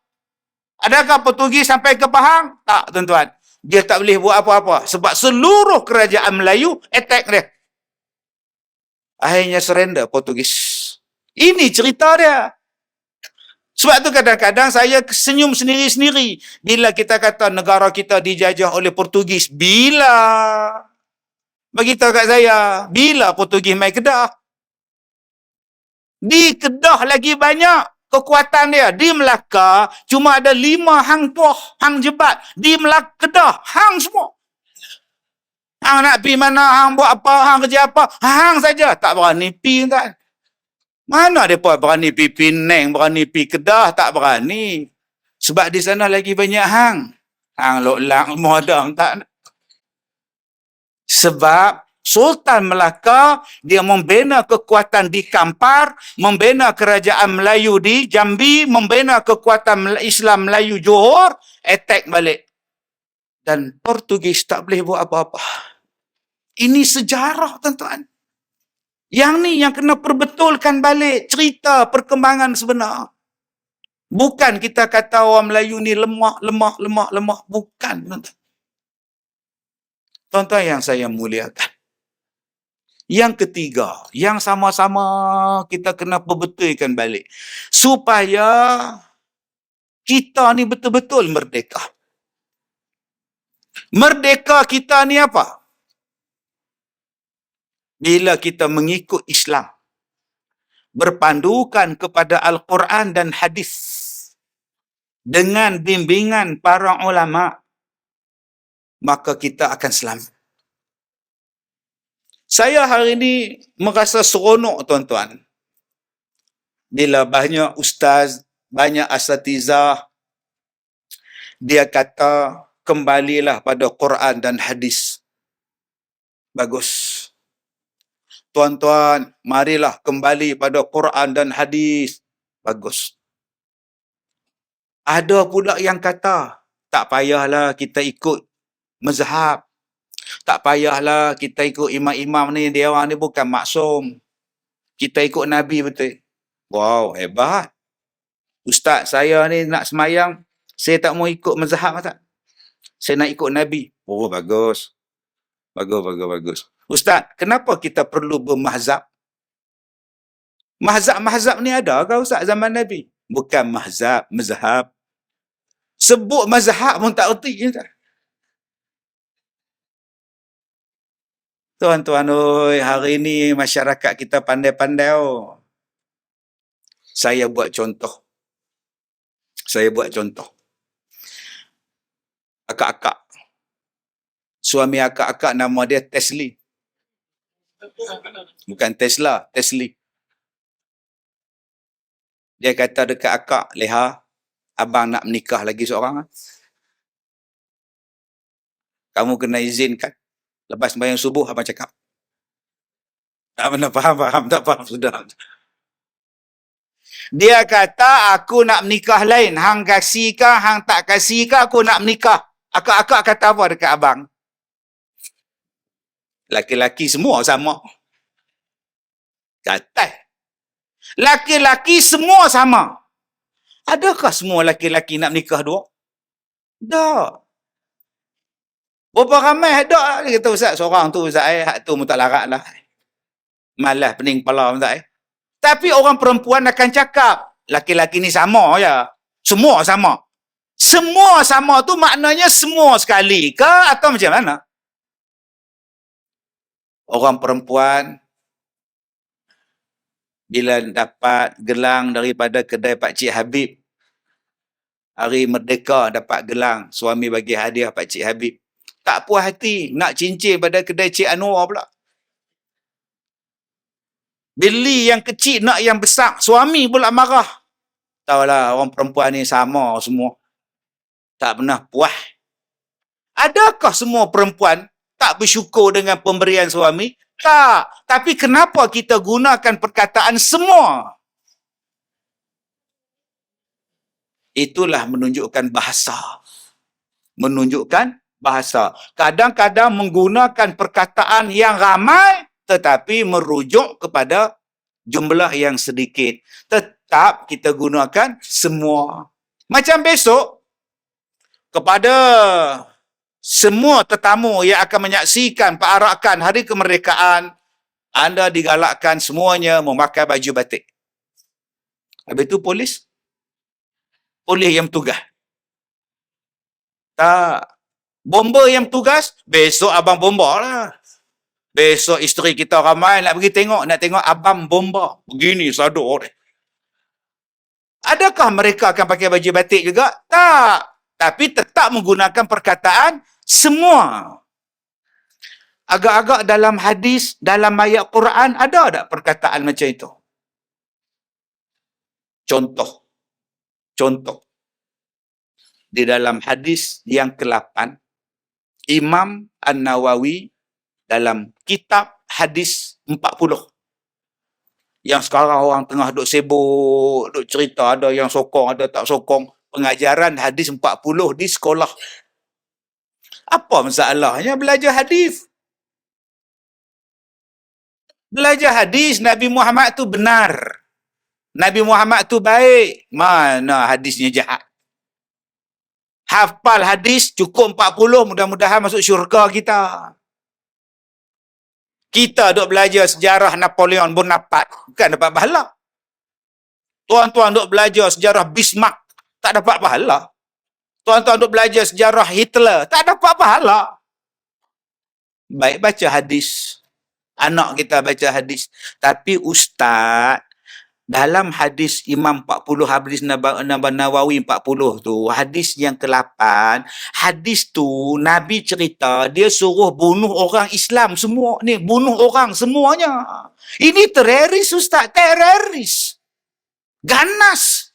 Adakah Portugis sampai ke Pahang? Tak, tuan-tuan. Dia tak boleh buat apa-apa. Sebab seluruh kerajaan Melayu attack dia. Akhirnya surrender Portugis. Ini cerita dia. Sebab tu kadang-kadang saya senyum sendiri-sendiri. Bila kita kata negara kita dijajah oleh Portugis. Bila? Beritahu kat saya. Bila Portugis mai Kedah? Di Kedah lagi banyak kekuatan dia. Di Melaka cuma ada 5 hang tuah, hang jebat. Di Melaka, Kedah, hang semua. Hang nak pergi mana, hang buat apa, hang kerja apa, hang saja. Tak berani pergi, kan? Mana mereka berani pergi Penang, berani pergi Kedah, tak berani. Sebab di sana lagi banyak hang. Hang lok-lang, modang, tak. Sebab Sultan Melaka, dia membina kekuatan di Kampar, membina kerajaan Melayu di Jambi, membina kekuatan Islam Melayu Johor, attack balik. Dan Portugis tak boleh buat apa-apa. Ini sejarah, tuan-tuan. Yang ni yang kena perbetulkan balik cerita perkembangan sebenar. Bukan kita kata orang Melayu ni lemah. Bukan, tuan-tuan. Tuan-tuan yang saya muliakan. Yang ketiga, yang sama-sama kita kena perbetulkan balik. Supaya kita ni betul-betul merdeka. Merdeka kita ni apa? Bila kita mengikut Islam. Berpandukan kepada Al-Quran dan hadis. Dengan bimbingan para ulama. Maka kita akan selamat. Saya hari ini merasa seronok, tuan-tuan. Bila banyak ustaz, banyak asatizah, dia kata, kembalilah pada Quran dan hadis. Bagus. Tuan-tuan, marilah kembali pada Quran dan hadis. Bagus. Ada pula yang kata, tak payahlah kita ikut mazhab. Tak payahlah kita ikut imam-imam ni, dia orang ni bukan maksum. Kita ikut Nabi betul. Wow, hebat. Ustaz, saya ni nak semayang, saya tak mau ikut mazhab tak? Saya nak ikut Nabi. Oh, bagus. Bagus. Ustaz, kenapa kita perlu bermahzab? Mahzab-mahzab ni ada ke Ustaz zaman Nabi? Bukan mahzab, mazhab. Sebut mazhab pun tak erti. Tuan-tuan, hari ni masyarakat kita pandai-pandai. Saya buat contoh. Akak-akak. Suami akak-akak nama dia Tesli. Bukan Tesla, Tesli. Dia kata dekat akak, Leha, abang nak menikah lagi seorang. Kamu kena izinkan. Lepas sembahyang subuh, abang cakap. Tak pernah faham, tak faham sudah. Dia kata, aku nak menikah lain. Hang kasih ke, hang tak kasih ke, aku nak menikah. Akak-akak kata apa dekat abang? Laki-laki semua sama. Kata. Laki-laki semua sama. Adakah semua laki-laki nak menikah dua? Tak. Berapa ramai ada? Dia kata, Ustaz, seorang tu Ustaz, hak tu tak larat lah. Malas pening kepala Ustaz. Tapi orang perempuan akan cakap, laki-laki ni sama je. Semua sama. Semua sama tu maknanya semua sekali ke atau macam mana? Orang perempuan bila dapat gelang daripada kedai Pak Cik Habib, hari Merdeka dapat gelang, suami bagi hadiah Pak Cik Habib. Tak puas hati, nak cincin pada kedai Cik Anwar pula. Beli yang kecil, nak yang besar. Suami pula marah. Tahulah, orang perempuan ni sama semua. Tak pernah puas. Adakah semua perempuan tak bersyukur dengan pemberian suami? Tak. Tapi kenapa kita gunakan perkataan semua? Itulah menunjukkan bahasa. Kadang-kadang menggunakan perkataan yang ramai tetapi merujuk kepada jumlah yang sedikit. Tetap kita gunakan semua. Macam besok, kepada semua tetamu yang akan menyaksikan perarakan Hari Kemerdekaan, anda digalakkan semuanya memakai baju batik. Habis itu polis yang bertugas. Tak. Bomba yang bertugas, besok abang bomba lah. Besok isteri kita ramai nak pergi tengok, nak tengok abang bomba. Begini sadar dia. Adakah mereka akan pakai baju batik juga? Tak. Tapi tetap menggunakan perkataan semua. Agak-agak dalam hadis, dalam ayat Quran, ada tak perkataan macam itu? Contoh. Di dalam hadis yang ke-8, Imam An-Nawawi dalam kitab hadis 40. Yang sekarang orang tengah duk sibuk, duk cerita, ada yang sokong, ada tak sokong. Pengajaran hadis 40 di sekolah. Apa masalahnya belajar hadis? Belajar hadis, Nabi Muhammad tu benar. Nabi Muhammad tu baik. Mana hadisnya jahat? Hafal hadis cukup 40, mudah-mudahan masuk syurga kita. Kita duk belajar sejarah Napoleon Bonaparte, bukan dapat pahala. Tuan-tuan duk belajar sejarah Bismarck, tak dapat pahala. Tuan-tuan duk belajar sejarah Hitler, tak dapat pahala. Baik baca hadis. Anak kita baca hadis. Tapi ustaz, dalam hadis Imam 40, hadis Nawawi 40 tu, hadis yang ke-8, hadis tu Nabi cerita dia suruh bunuh orang Islam semua ni, bunuh orang semuanya. Ini teroris ustaz, teroris. Ganas.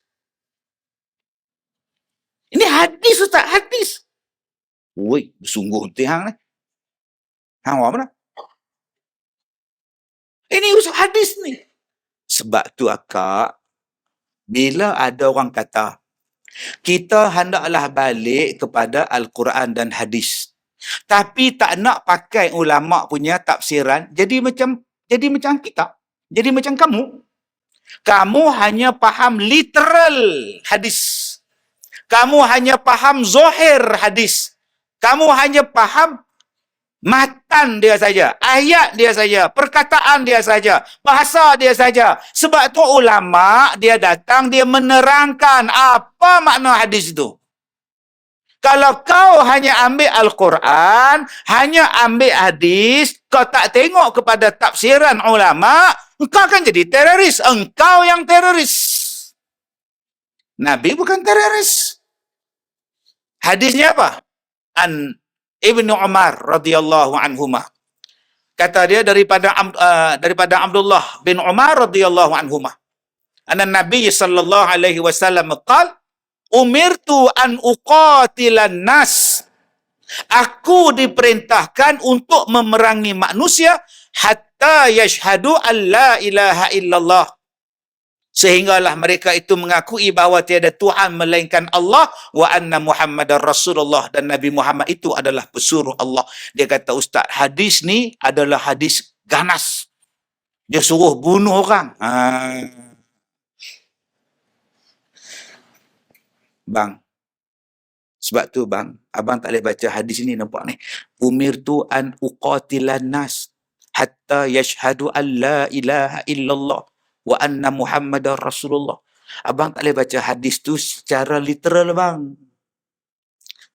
Ini hadis ustaz, hadis. Woi, sungguh hang ni. Hang apa dah? Ini usul hadis ni. Sebab tu akak, bila ada orang kata, kita hendaklah balik kepada Al-Quran dan hadis. Tapi tak nak pakai ulama' punya tafsiran, jadi macam kita. Jadi macam kamu. Kamu hanya faham literal hadis. Kamu hanya faham zohir hadis. Kamu hanya faham matan dia saja, ayat dia saja, perkataan dia saja, bahasa dia saja. Sebab tu ulama dia datang, dia menerangkan apa makna hadis itu. Kalau kau hanya ambil Al-Quran, hanya ambil hadis, kau tak tengok kepada tafsiran ulama, engkau akan jadi teroris. Engkau yang teroris. Nabi bukan teroris. Hadisnya apa? An Ibnu Umar radhiyallahu anhuma. Kata dia daripada Abdullah bin Umar radhiyallahu anhuma. Anna Nabi sallallahu alaihi wasallam qala umirtu an uqatilan nas. Aku diperintahkan untuk memerangi manusia hatta yashhadu an la ilaha illallah. Sehinggalah mereka itu mengakui bahawa tiada Tuhan melainkan Allah wa anna Muhammadar Rasulullah, dan Nabi Muhammad itu adalah pesuruh Allah. Dia kata, Ustaz, hadis ni adalah hadis ganas. Dia suruh bunuh orang. Bang, sebab tu bang, abang tak boleh baca hadis ni, nampak ni. Umirtu an uqatilan nas hatta yashhadu an la ilaha illallah wa anna Muhammadar Rasulullah. Abang tak boleh baca hadis tu secara literal bang.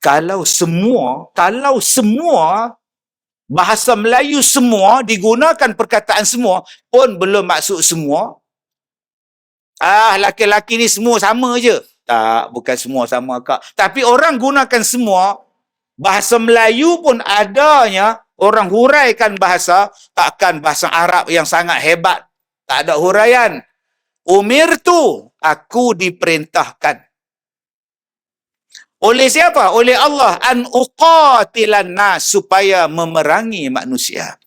Kalau semua bahasa Melayu semua digunakan perkataan semua pun belum maksud semua. Laki-laki ni semua sama je. Tak, bukan semua sama kak. Tapi orang gunakan semua. Bahasa Melayu pun adanya orang huraikan bahasa, takkan bahasa Arab yang sangat hebat. Tak ada huraian. Umirtu, aku diperintahkan. Oleh siapa? Oleh Allah. An uqatilan nas, supaya memerangi manusia.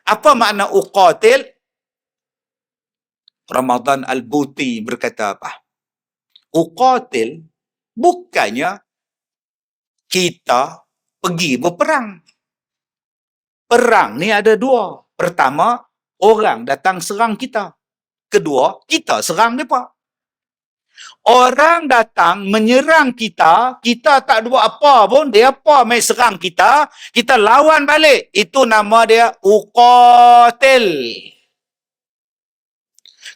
Apa makna uqatil? Ramadan Al-Buti berkata apa? Uqatil bukannya kita pergi berperang. Perang ni ada dua. Pertama, orang datang serang kita. Kedua, kita serang mereka. Orang datang menyerang kita, kita tak buat apa pun, dia apa main serang kita, kita lawan balik. Itu nama dia uqatil.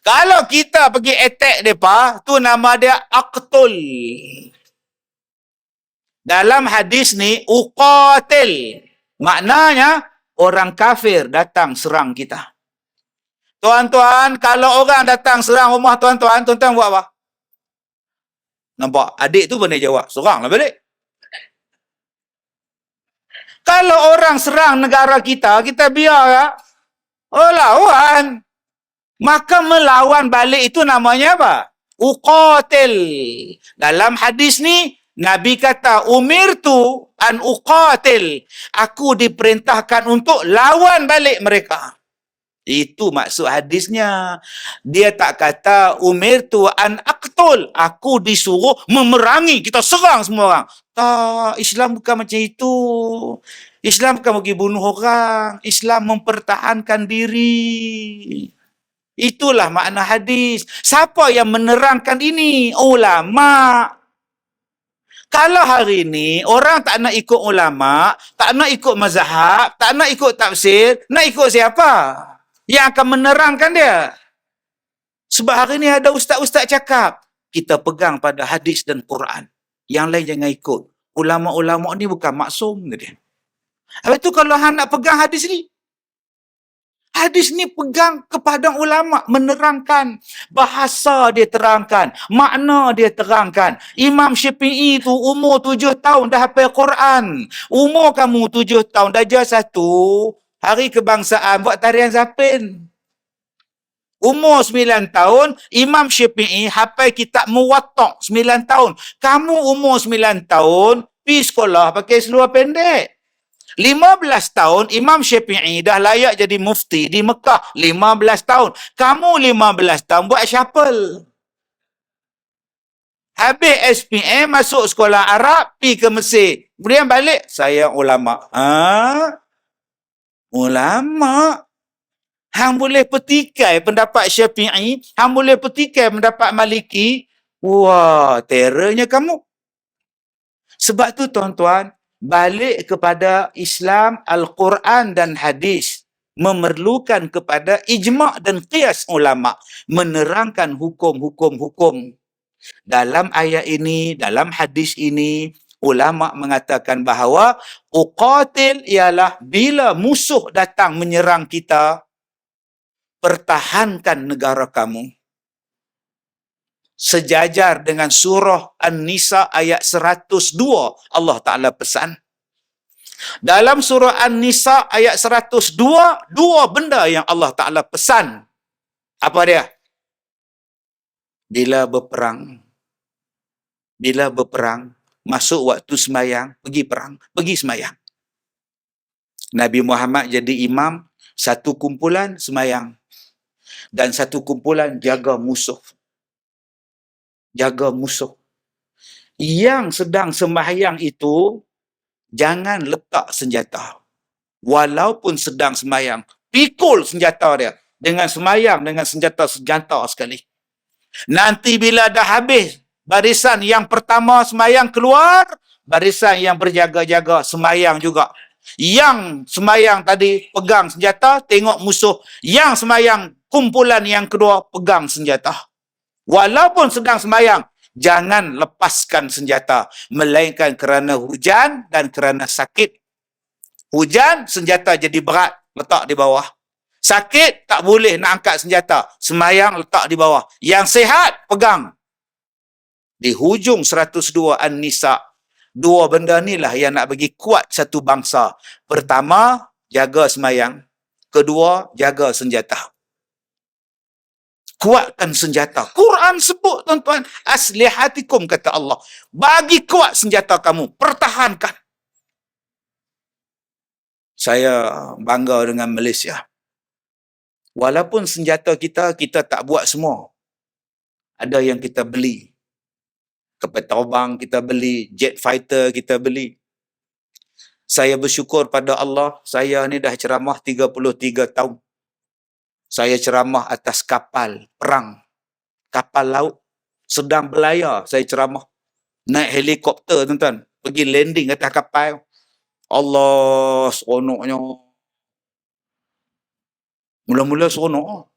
Kalau kita pergi attack mereka, tu nama dia aqtul. Dalam hadis ni, uqatil. Maknanya, orang kafir datang serang kita. Tuan-tuan, kalau orang datang serang rumah tuan-tuan, tuan-tuan buat apa? Nampak? Adik tu pun dia jawab, seranglah balik. Kalau orang serang negara kita, kita biar tak? Lawan. Maka melawan balik itu namanya apa? Uqatil. Dalam hadis ni, Nabi kata, umirtu an uqatil. Aku diperintahkan untuk lawan balik mereka. Itu maksud hadisnya. Dia tak kata umirtu an aqtul. Aku disuruh memerangi. Kita serang semua orang. Tak, Islam bukan macam itu. Islam bukan pergi bunuh orang. Islam mempertahankan diri. Itulah makna hadis. Siapa yang menerangkan ini? Ulama. Kalau hari ini orang tak nak ikut ulama, tak nak ikut mazhab, tak nak ikut tafsir, nak ikut siapa? Yang akan menerangkan dia. Sebab hari ini ada ustaz-ustaz cakap, kita pegang pada hadis dan Quran. Yang lain jangan ikut. Ulama-ulama ni bukan maksum. Habis tu kalau hang nak pegang hadis ni pegang kepada ulama, menerangkan. Bahasa dia terangkan. Makna dia terangkan. Imam Syafi'i tu umur 7 tahun dah hafal Quran. Umur kamu 7 tahun, darjah 1. Hari kebangsaan, buat tarian zapin. Umur 9 tahun, Imam Syafi'i hafal kitab Muwatta' 9 tahun. Kamu umur 9 tahun, pergi sekolah pakai seluar pendek. 15 tahun, Imam Syafi'i dah layak jadi mufti di Mekah. 15 tahun. Kamu 15 tahun buat shuffle. Habis SPM, masuk sekolah Arab, pergi ke Mesir. Kemudian balik, saya ulama. Ulama? Hang boleh petikai pendapat Syafi'i, hang boleh petikai pendapat Maliki. Wah, terornya kamu. Sebab tu tuan-tuan, balik kepada Islam, Al-Quran dan hadis memerlukan kepada ijma' dan qiyas ulama' menerangkan hukum-hukum. Dalam ayat ini, dalam hadis ini, ulama' mengatakan bahawa uqatil ialah bila musuh datang menyerang kita, pertahankan negara kamu. Sejajar dengan surah An-Nisa ayat 102, Allah Ta'ala pesan. Dalam surah An-Nisa ayat 102, dua benda yang Allah Ta'ala pesan. Apa dia? Bila berperang, masuk waktu semayang, pergi perang, pergi semayang. Nabi Muhammad jadi imam, satu kumpulan semayang. Dan satu kumpulan jaga musuh. Jaga musuh. Yang sedang sembahyang itu, jangan letak senjata. Walaupun sedang sembahyang, pikul senjata dia. Dengan sembahyang, dengan senjata sekali. Nanti bila dah habis, barisan yang pertama sembahyang keluar, barisan yang berjaga-jaga sembahyang juga. Yang sembahyang tadi pegang senjata, tengok musuh. Yang sembahyang kumpulan yang kedua pegang senjata. Walaupun sedang sembahyang, jangan lepaskan senjata. Melainkan kerana hujan dan kerana sakit. Hujan, senjata jadi berat, letak di bawah. Sakit, tak boleh nak angkat senjata. Sembahyang, letak di bawah. Yang sihat, pegang. Di hujung 102 An-Nisa, dua benda inilah yang nak bagi kuat satu bangsa. Pertama, jaga sembahyang. Kedua, jaga senjata. Kuatkan senjata. Quran sebut, tuan-tuan, aslihatikum, kata Allah. Bagi kuat senjata kamu. Pertahankan. Saya bangga dengan Malaysia. Walaupun senjata kita tak buat semua. Ada yang kita beli. Kapal terbang kita beli. Jet fighter kita beli. Saya bersyukur pada Allah. Saya ni dah ceramah 33 tahun. Saya ceramah atas kapal perang. Kapal laut. Sedang berlayar saya ceramah. Naik helikopter, tuan-tuan. Pergi landing atas kapal. Allah, seronoknya. Mula-mula seronok.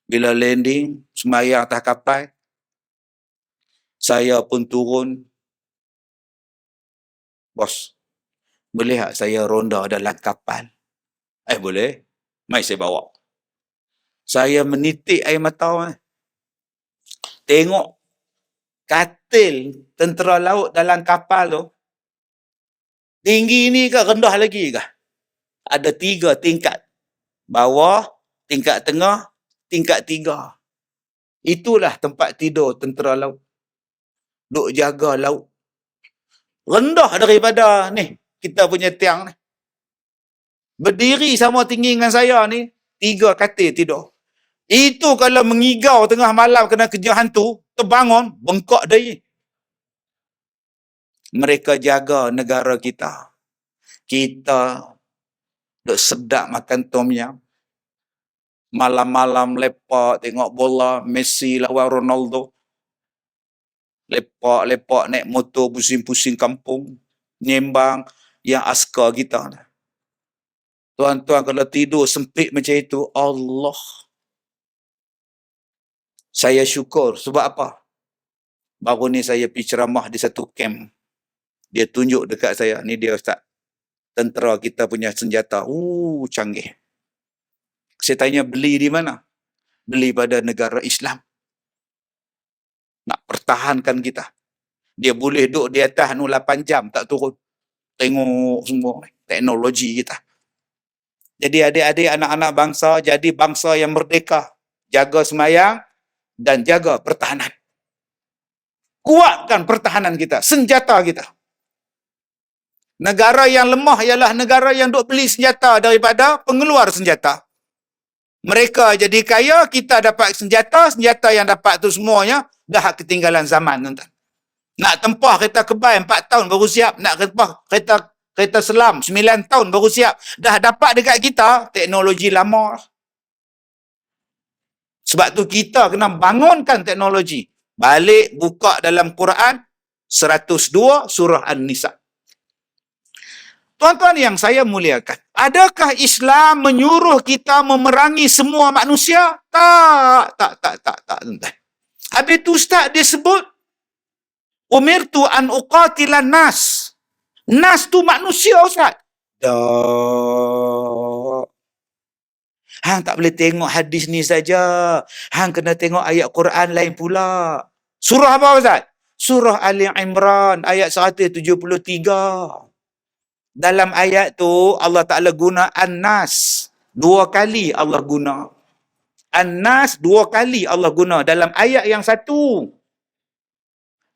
Bila landing, sembahyang atas kapal. Saya pun turun. Bos, boleh tak saya ronda dalam kapal? Boleh. Mai saya bawa. Saya menitik air mata. Tengok katil tentera laut dalam kapal tu. Tinggi ni ke rendah lagi ke? Ada 3 tingkat. Bawah, tingkat tengah, tingkat 3. Itulah tempat tidur tentera laut. Duk jaga laut. Rendah daripada ni, kita punya tiang ni. Berdiri sama tinggi dengan saya ni, 3 katil tidur. Itu kalau mengigau tengah malam kena kerja hantu, terbangun, bengkak dia. Mereka jaga negara kita. Kita duk sedap makan tom yum. Malam-malam lepak tengok bola, Messi lawan Ronaldo. Lepak-lepak naik motor pusing-pusing kampung. Nyembang yang askar kita. Tuan-tuan kalau tidur sempit macam itu, Allah. Saya syukur. Sebab apa? Baru ni saya pergi ceramah di satu camp. Dia tunjuk dekat saya. Ni dia Ustaz. Tentera kita punya senjata. Canggih. Saya tanya, beli di mana? Beli pada negara Islam. Nak pertahankan kita. Dia boleh duduk di atas 8 jam tak turun. Tengok semua teknologi kita. Jadi adik-adik anak-anak bangsa, jadi bangsa yang merdeka. Jaga sembahyang dan jaga pertahanan. Kuatkan pertahanan kita, senjata kita. Negara yang lemah ialah negara yang duk beli senjata daripada pengeluar senjata. Mereka jadi kaya, kita dapat senjata yang dapat tu semuanya dah ketinggalan zaman, tuan-tuan. Nak tempah kereta kebal 4 tahun baru siap, nak tempah kereta selam 9 tahun baru siap. Dah dapat dekat kita teknologi lama. Sebab tu kita kena bangunkan teknologi. Balik buka dalam Quran 102 surah An-Nisa. Tuan-tuan yang saya muliakan, adakah Islam menyuruh kita memerangi semua manusia? Tak, tuan-tuan. Habis tu Ustaz dia sebut, umirtu an uqatilan nas. Nas tu manusia, Ustaz. Tak. Hang tak boleh tengok hadis ni saja. Hang kena tengok ayat Quran lain pula. Surah apa, Ustaz? Surah Ali Imran ayat 173. Dalam ayat tu Allah Ta'ala guna An-Nas. 2 kali Allah guna. An-Nas 2 kali Allah guna dalam ayat yang satu.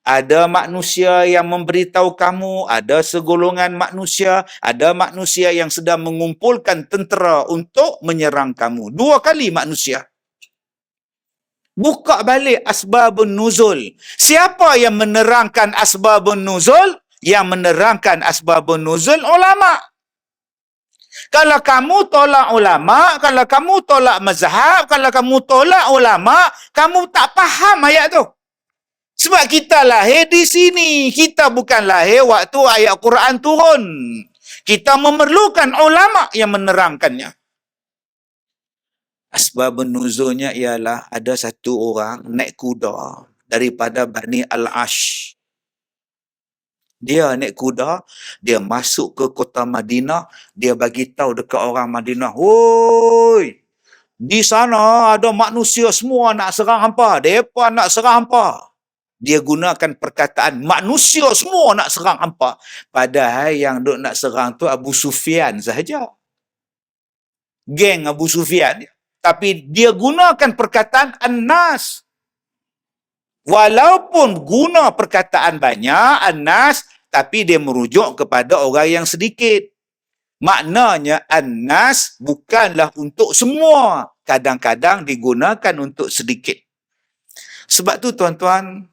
Ada manusia yang memberitahu kamu, ada segolongan manusia, ada manusia yang sedang mengumpulkan tentera untuk menyerang kamu. 2 kali manusia. Buka balik asbabun nuzul. Siapa yang menerangkan asbabun nuzul? Yang menerangkan asbabun nuzul ulama. Kalau kamu tolak ulama, kalau kamu tolak mazhab, kalau kamu tolak ulama, kamu tak faham ayat tu. Sebab kita lahir di sini. Kita bukan lahir waktu ayat Quran turun. Kita memerlukan ulama yang menerangkannya. Asbabun nuzulnya ialah ada satu orang naik kuda daripada Bani Al-Ash. Dia naik kuda, dia masuk ke kota Madinah, dia bagi tahu dekat orang Madinah, "Woi, di sana ada manusia semua nak serang hampa, depa nak serang hampa." Dia gunakan perkataan manusia semua nak serang hampa. Padahal yang duk nak serang tu Abu Sufyan sahaja. Geng Abu Sufyan. Tapi dia gunakan perkataan An-Nas. Walaupun guna perkataan banyak, An-Nas, tapi dia merujuk kepada orang yang sedikit. Maknanya An-Nas bukanlah untuk semua. Kadang-kadang digunakan untuk sedikit. Sebab tu tuan-tuan,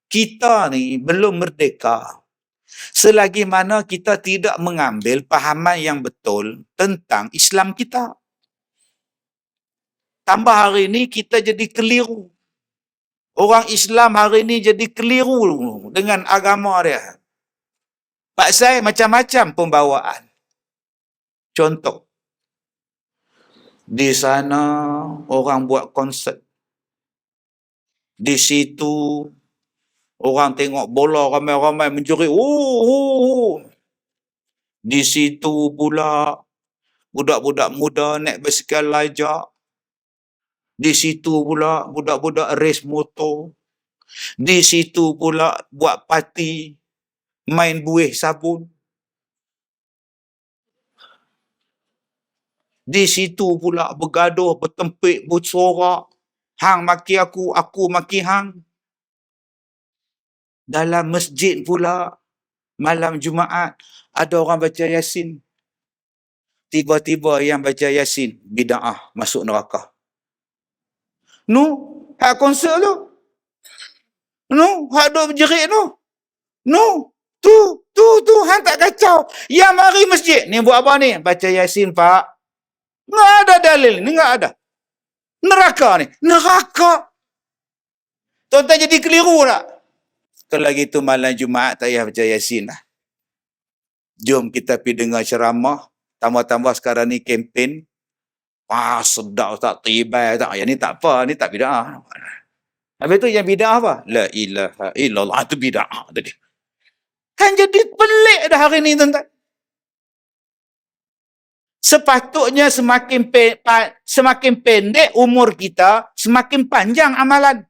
kita ni belum merdeka. Selagi mana kita tidak mengambil fahaman yang betul tentang Islam kita. Tambah hari ini kita jadi keliru. Orang Islam hari ini jadi keliru dengan agama dia. Pasal macam-macam pembawaan. Contoh, di sana orang buat konsert. Di situ orang tengok bola ramai-ramai menjerit. Di situ pula budak-budak muda naik basikal lajak. Di situ pula budak-budak race motor. Di situ pula buat parti, main buih sabun. Di situ pula bergaduh, bertempik, bersorak. Hang maki aku maki hang. Dalam masjid pula, malam Jumaat, ada orang baca Yasin. Tiba-tiba yang baca Yasin, bida'ah, masuk neraka. Nu, hak konsert tu. Nu, hak duk berjerit tu. Nu, tu, hang tak kacau. Yang mari masjid, ni buat apa ni? Baca Yasin, Pak. Nggak ada dalil ni, nggak ada. Neraka ni, neraka. Tuan-tuan jadi keliru tak? Kalau gitu malam Jumaat tak payah baca Yasin lah. Jom kita pergi dengar ceramah. Tambah-tambah sekarang ni kempen. Sedap tak, tibai tak. Yang ni tak apa, ni tak bida'ah. Habis tu yang bida'ah apa? La ilaha illallah, itu bida'ah tadi. Kan jadi pelik dah hari ni tuan-tuan. Sepatutnya semakin pendek umur kita, semakin panjang amalan.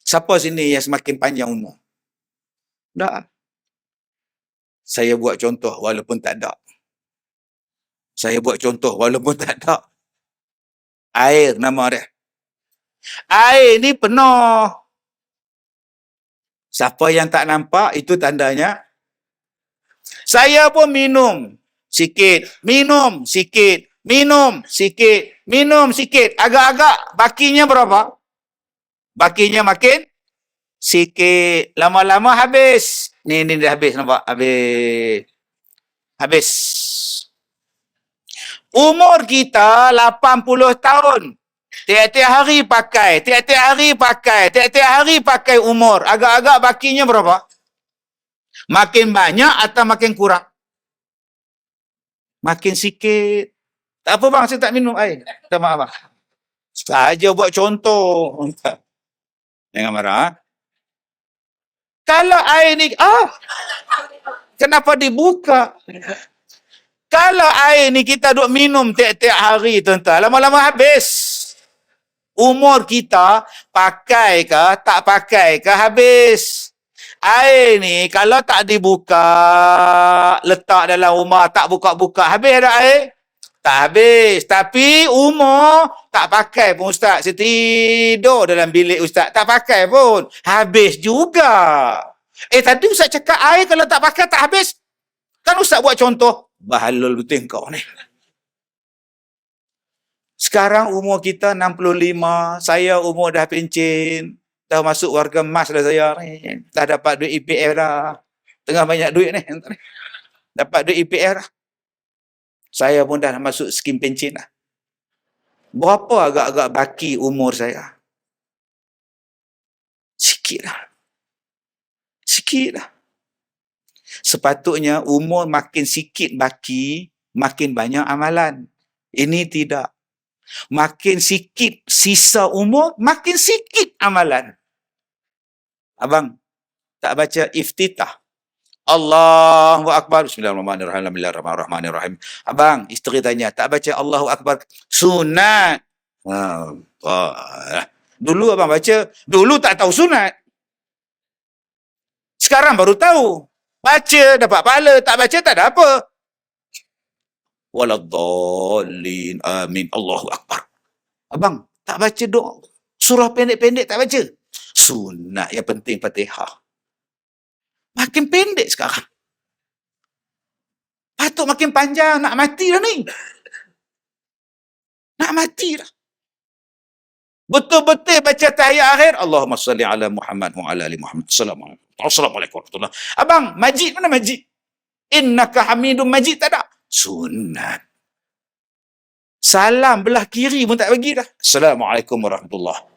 Siapa sini yang semakin panjang umur? Tak. Saya buat contoh walaupun tak ada. Saya buat contoh walaupun tak ada. Air nama dia. Air ni penuh. Siapa yang tak nampak, itu tandanya. Saya pun minum sikit, minum sikit, minum sikit, minum sikit. Agak-agak bakinya berapa? Bakinya makin sikit. Lama-lama habis. Ni dah habis, nampak? Habis. Umur kita 80 tahun. Tiap-tiap hari pakai, tiap-tiap hari pakai, tiap-tiap hari pakai umur. Agak-agak bakinya berapa? Makin banyak atau makin kurang? Makin sikit. Tak apa bang, saya tak minum air. Tak maaf bang. Saja buat contoh. Jangan marah. Ha? Kalau air ni, kenapa dibuka? Kalau air ni kita duk minum tiap-tiap hari, tuan-tuan, lama-lama habis. Umur kita, pakai ke, tak pakai ke, habis. Air ni, kalau tak dibuka, letak dalam rumah, tak buka-buka, habis dah air? Tak habis. Tapi umur, tak pakai pun Ustaz. Saya tidur dalam bilik Ustaz. Tak pakai pun. Habis juga. Tadi Ustaz cakap air kalau tak pakai, tak habis. Kan Ustaz buat contoh. Bahalul betul kau ni. Sekarang umur kita 65, saya umur dah pencen, dah masuk warga emas dah saya ni. Dah dapat duit EPF dah. Tengah banyak duit ni. Dapat duit EPF dah. Saya pun dah masuk skim pencen dah. Berapa agak-agak baki umur saya? Sikit lah. Sikit lah. Sepatutnya umur makin sikit baki, makin banyak amalan. Ini tidak. Makin sikit sisa umur, makin sikit amalan. Abang, tak baca iftitah. Allahu Akbar. Bismillahirrahmanirrahim. Bismillahirrahmanirrahim. Abang, isteri tanya, tak baca Allahu Akbar. Sunat. Dulu abang baca, dulu tak tahu sunat. Sekarang baru tahu. Baca, dapat pahala. Tak baca, tak ada apa. Waladdallin. Amin. Allahu Akbar. Abang, tak baca doa. Surah pendek-pendek tak baca. Sunat yang penting Fatihah. Makin pendek sekarang. Patut makin panjang. Nak mati dah ni. Nak mati dah. Betul-betul baca tahiyat akhir. Allahumma salli ala Muhammad wa ala ali Muhammad. Assalamualaikum warahmatullahi. Abang, majid mana majid? Innaka hamidun majid tak ada. Sunat. Salam belah kiri pun tak bagi dah. Assalamualaikum warahmatullahi.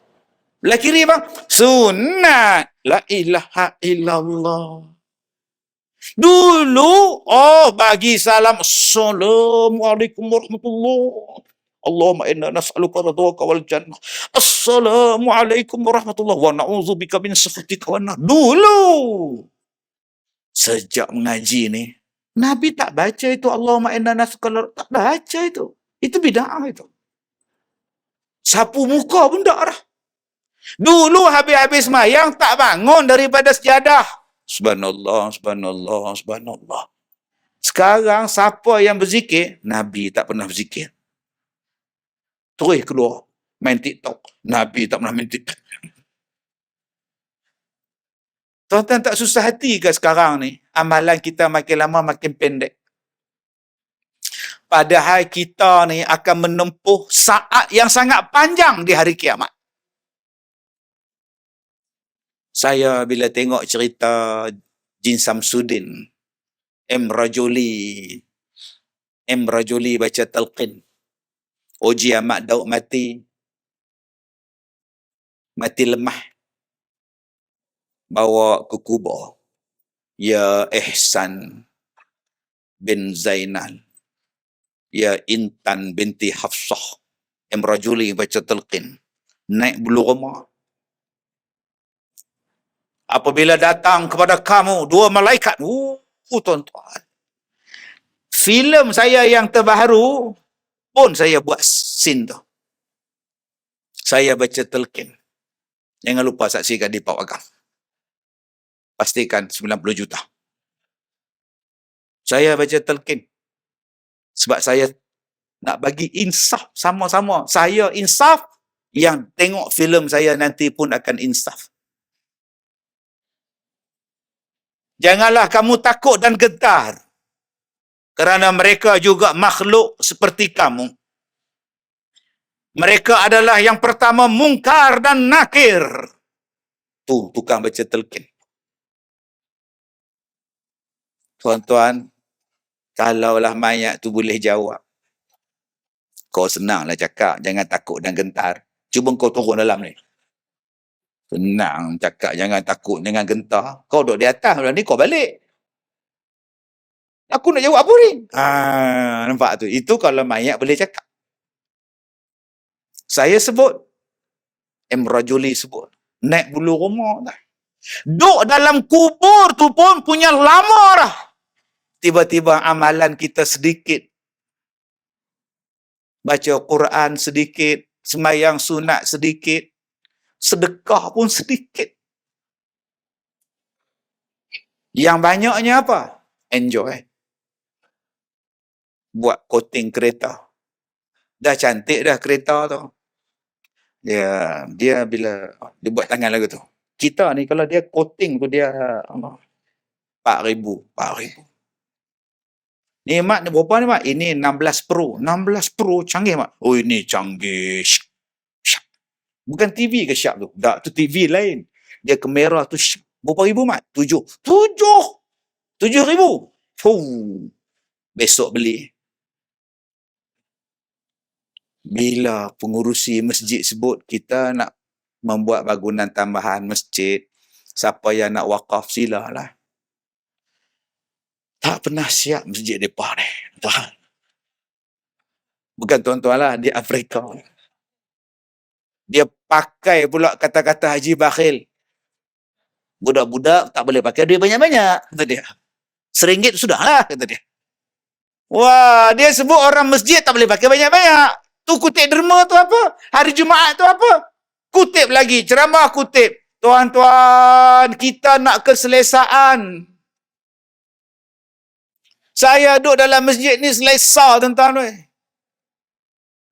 Belah kiri bang. Sunat. La ilaha illallah. Dulu, bagi salam. Assalamualaikum warahmatullahi. Allahumma inna nas'aluka ridhaka wal jannah. Assalamualaikum warahmatullahi wa na'udzubika min sakhatika wan nar. Dulu. Sejak mengaji ni, Nabi tak baca itu Allahumma inna nas'aluka, tak baca itu. Itu bid'ah itu. Sapu muka pun tak dah. Dulu habis-habis mayang tak bangun daripada sejadah. Subhanallah, subhanallah, subhanallah. Sekarang siapa yang berzikir? Nabi tak pernah berzikir. Terus keluar main TikTok. Nabi tak pernah main TikTok. Tuan-tuan tak susah hati ke sekarang ni? Amalan kita makin lama makin pendek. Padahal kita ni akan menempuh saat yang sangat panjang di hari kiamat. Saya bila tengok cerita Jin Samsudin, M. Rajuli baca talqin. Oji Ahmad Daud mati lemah. Bawa ke kubur. Ya Ihsan bin Zainal. Ya Intan binti Hafsah. M. Rajuli baca talqin. Naik bulu rumah. Apabila datang kepada kamu dua malaikat. Tuan-tuan. Filem saya yang terbaru pun saya buat scene tu. Saya baca talqin. Jangan lupa saksikan di Pak Agam. Pastikan 90 juta. Saya baca talqin. Sebab saya nak bagi insaf sama-sama. Saya insaf, yang tengok filem saya nanti pun akan insaf. Janganlah kamu takut dan gentar. Kerana mereka juga makhluk seperti kamu. Mereka adalah yang pertama mungkar dan nakir. Tu tukang baca talqin. Tuan-tuan, kalaulah mayat tu boleh jawab. Kau senanglah cakap, jangan takut dan gentar. Cuba kau turun dalam ni. Senang cakap jangan takut, jangan gentar. Kau duduk di atas, ni kau balik. Aku nak jawab apa ni? Nampak tu. Itu kalau mayat boleh cakap. Saya sebut, Rajuli sebut, naik bulu rumah dah. Duk dalam kubur tu pun punya lama dah. Tiba-tiba amalan kita sedikit. Baca Quran sedikit, sembahyang sunat sedikit, sedekah pun sedikit. Yang banyaknya apa? Enjoy. Buat coating kereta. Dah cantik dah kereta tu. Dia bila dia buat tangan lagu tu. Kita ni kalau dia coating tu dia 4,000. Ni Mak, ni berapa ni Mak? Ini 16 Pro. 16 Pro canggih Mak. Oh ini canggih. Bukan TV ke syak tu? Tak, tu TV lain. Dia kamera tu berapa ribu Mak? 7,000. Besok beli. Bila pengurusi masjid sebut kita nak membuat bangunan tambahan masjid, siapa yang nak wakaf silalah. Tak pernah siap masjid mereka ni. Tuan. Bukan tuan-tuan lah, di Afrika. Dia pakai pula kata-kata Haji Bakhil. Budak-budak tak boleh pakai duit banyak-banyak, kata dia. RM1 sudahlah, kata dia. Wah, dia sebut orang masjid tak boleh pakai banyak-banyak. Tu kutip derma tu apa? Hari Jumaat tu apa? Kutip lagi, ceramah kutip. Tuan-tuan, kita nak keselesaan. Saya duduk dalam masjid ni selesa, tuan-tuan.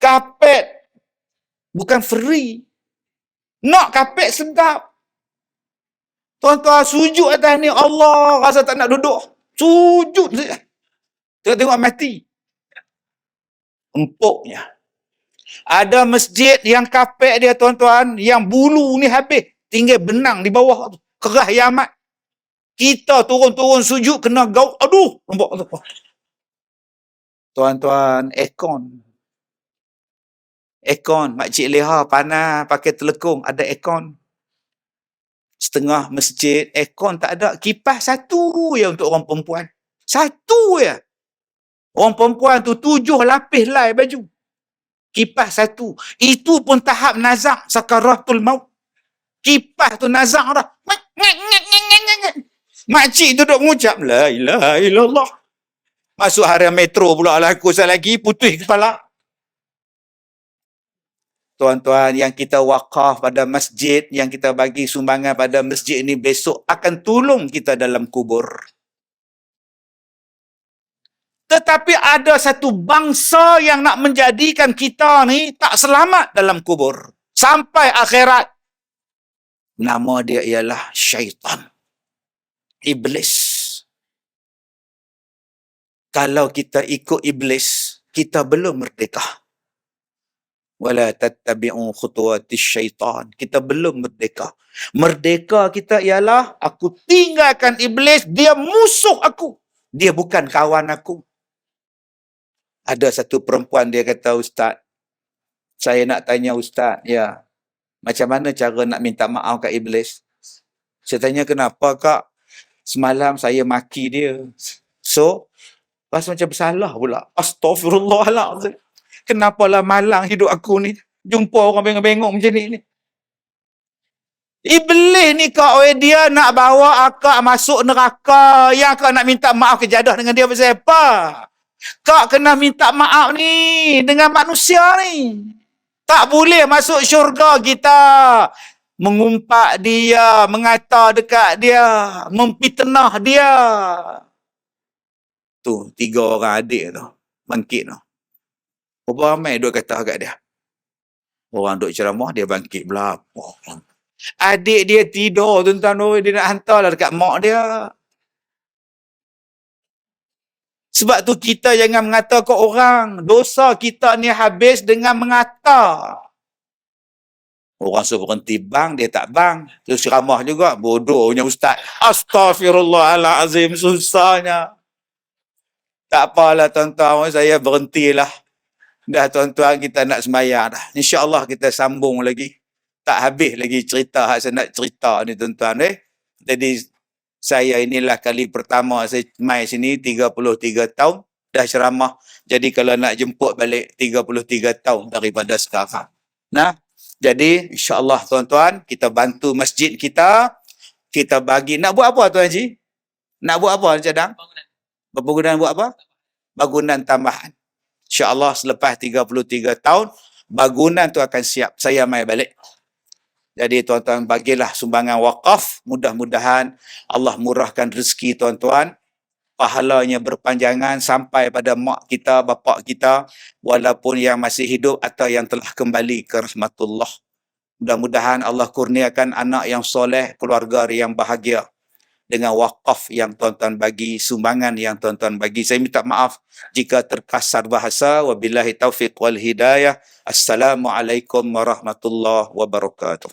Kapet. Bukan free. Nak kapet sedap. Tuan-tuan, sujud atas ni. Allah, rasa tak nak duduk. Sujud. Tengok mati. Empuknya. Ada masjid yang kapek dia, tuan-tuan, yang bulu ni habis. Tinggal benang di bawah tu. Kerah yang amat. Kita turun-turun sujud kena gaul. Aduh, nampak tu. Tuan-tuan, aircon. Makcik Leha panas pakai telekung, ada aircon. Setengah masjid, aircon tak ada. Kipas satu ya untuk orang perempuan. Satu ya. Orang perempuan tu 7 lapis lai baju. Kipas satu. Itu pun tahap nazak sakaratul maut. Kipas tu nazak dah. Makcik tu duduk mengucap, la ilaha illallah. Masuk harian metro pula lah aku lagi, putih kepala. Tuan-tuan, yang kita wakaf pada masjid, yang kita bagi sumbangan pada masjid ini besok akan tolong kita dalam kubur. Tetapi ada satu bangsa yang nak menjadikan kita ni tak selamat dalam kubur. Sampai akhirat. Nama dia ialah syaitan. Iblis. Kalau kita ikut iblis, kita belum merdeka. Wala tattabi'u khutuwatis syaitan. Kita belum merdeka. Merdeka kita ialah aku tinggalkan iblis, dia musuh aku. Dia bukan kawan aku. Ada satu perempuan dia kata, Ustaz, saya nak tanya Ustaz, ya, macam mana cara nak minta maaf kat iblis? Saya tanya, kenapa Kak? Semalam saya maki dia. So, rasa macam bersalah pula. Astaghfirullahaladzim. Kenapalah malang hidup aku ni. Jumpa orang bengong-bengong macam ni. Iblis ni Kak, dia nak bawa akak masuk neraka. Yang Kak nak minta maaf kejadah dengan dia pasal apa? Kak kena minta maaf ni dengan manusia ni. Tak boleh masuk syurga kita mengumpat dia, mengata dekat dia, memfitnah dia. Tu 3 orang adik tu bangkit tu. Berapa ramai duk kata kat dia. Orang duk ceramah, dia bangkit berapa. Adik dia tidur, tuan-tuan, dia nak hantarlah dekat mak dia. Sebab tu kita jangan mengata ke orang. Dosa kita ni habis dengan mengata. Orang suruh berhenti bang, dia tak bang. Terus ceramah juga. Bodohnya Ustaz. Astaghfirullahaladzim. Susahnya. Tak apalah tuan-tuan, saya berhentilah. Dah tuan-tuan, kita nak sembahyang dah. InsyaAllah kita sambung lagi. Tak habis lagi cerita yang saya nak cerita ni tuan-tuan. Jadi saya inilah kali pertama saya mai sini 33 tahun dah ceramah. Jadi kalau nak jemput balik 33 tahun daripada sekarang. Nah, jadi insyaAllah tuan-tuan, kita bantu masjid kita. Kita bagi, nak buat apa Tuan Haji? Nak buat apa cadang? Bangunan buat apa? Bangunan tambahan. InsyaAllah selepas 33 tahun, bangunan tu akan siap. Saya mai balik. Jadi tuan-tuan bagilah sumbangan wakaf. Mudah-mudahan Allah murahkan rezeki tuan-tuan. Pahalanya berpanjangan sampai pada mak kita, bapak kita, walaupun yang masih hidup atau yang telah kembali ke rahmatullah. Mudah-mudahan Allah kurniakan anak yang soleh, keluarga yang bahagia dengan wakaf yang tuan-tuan bagi, sumbangan yang tuan-tuan bagi. Saya minta maaf jika terkasar bahasa. Wabillahi taufiq wal hidayah. Assalamualaikum warahmatullahi wabarakatuh.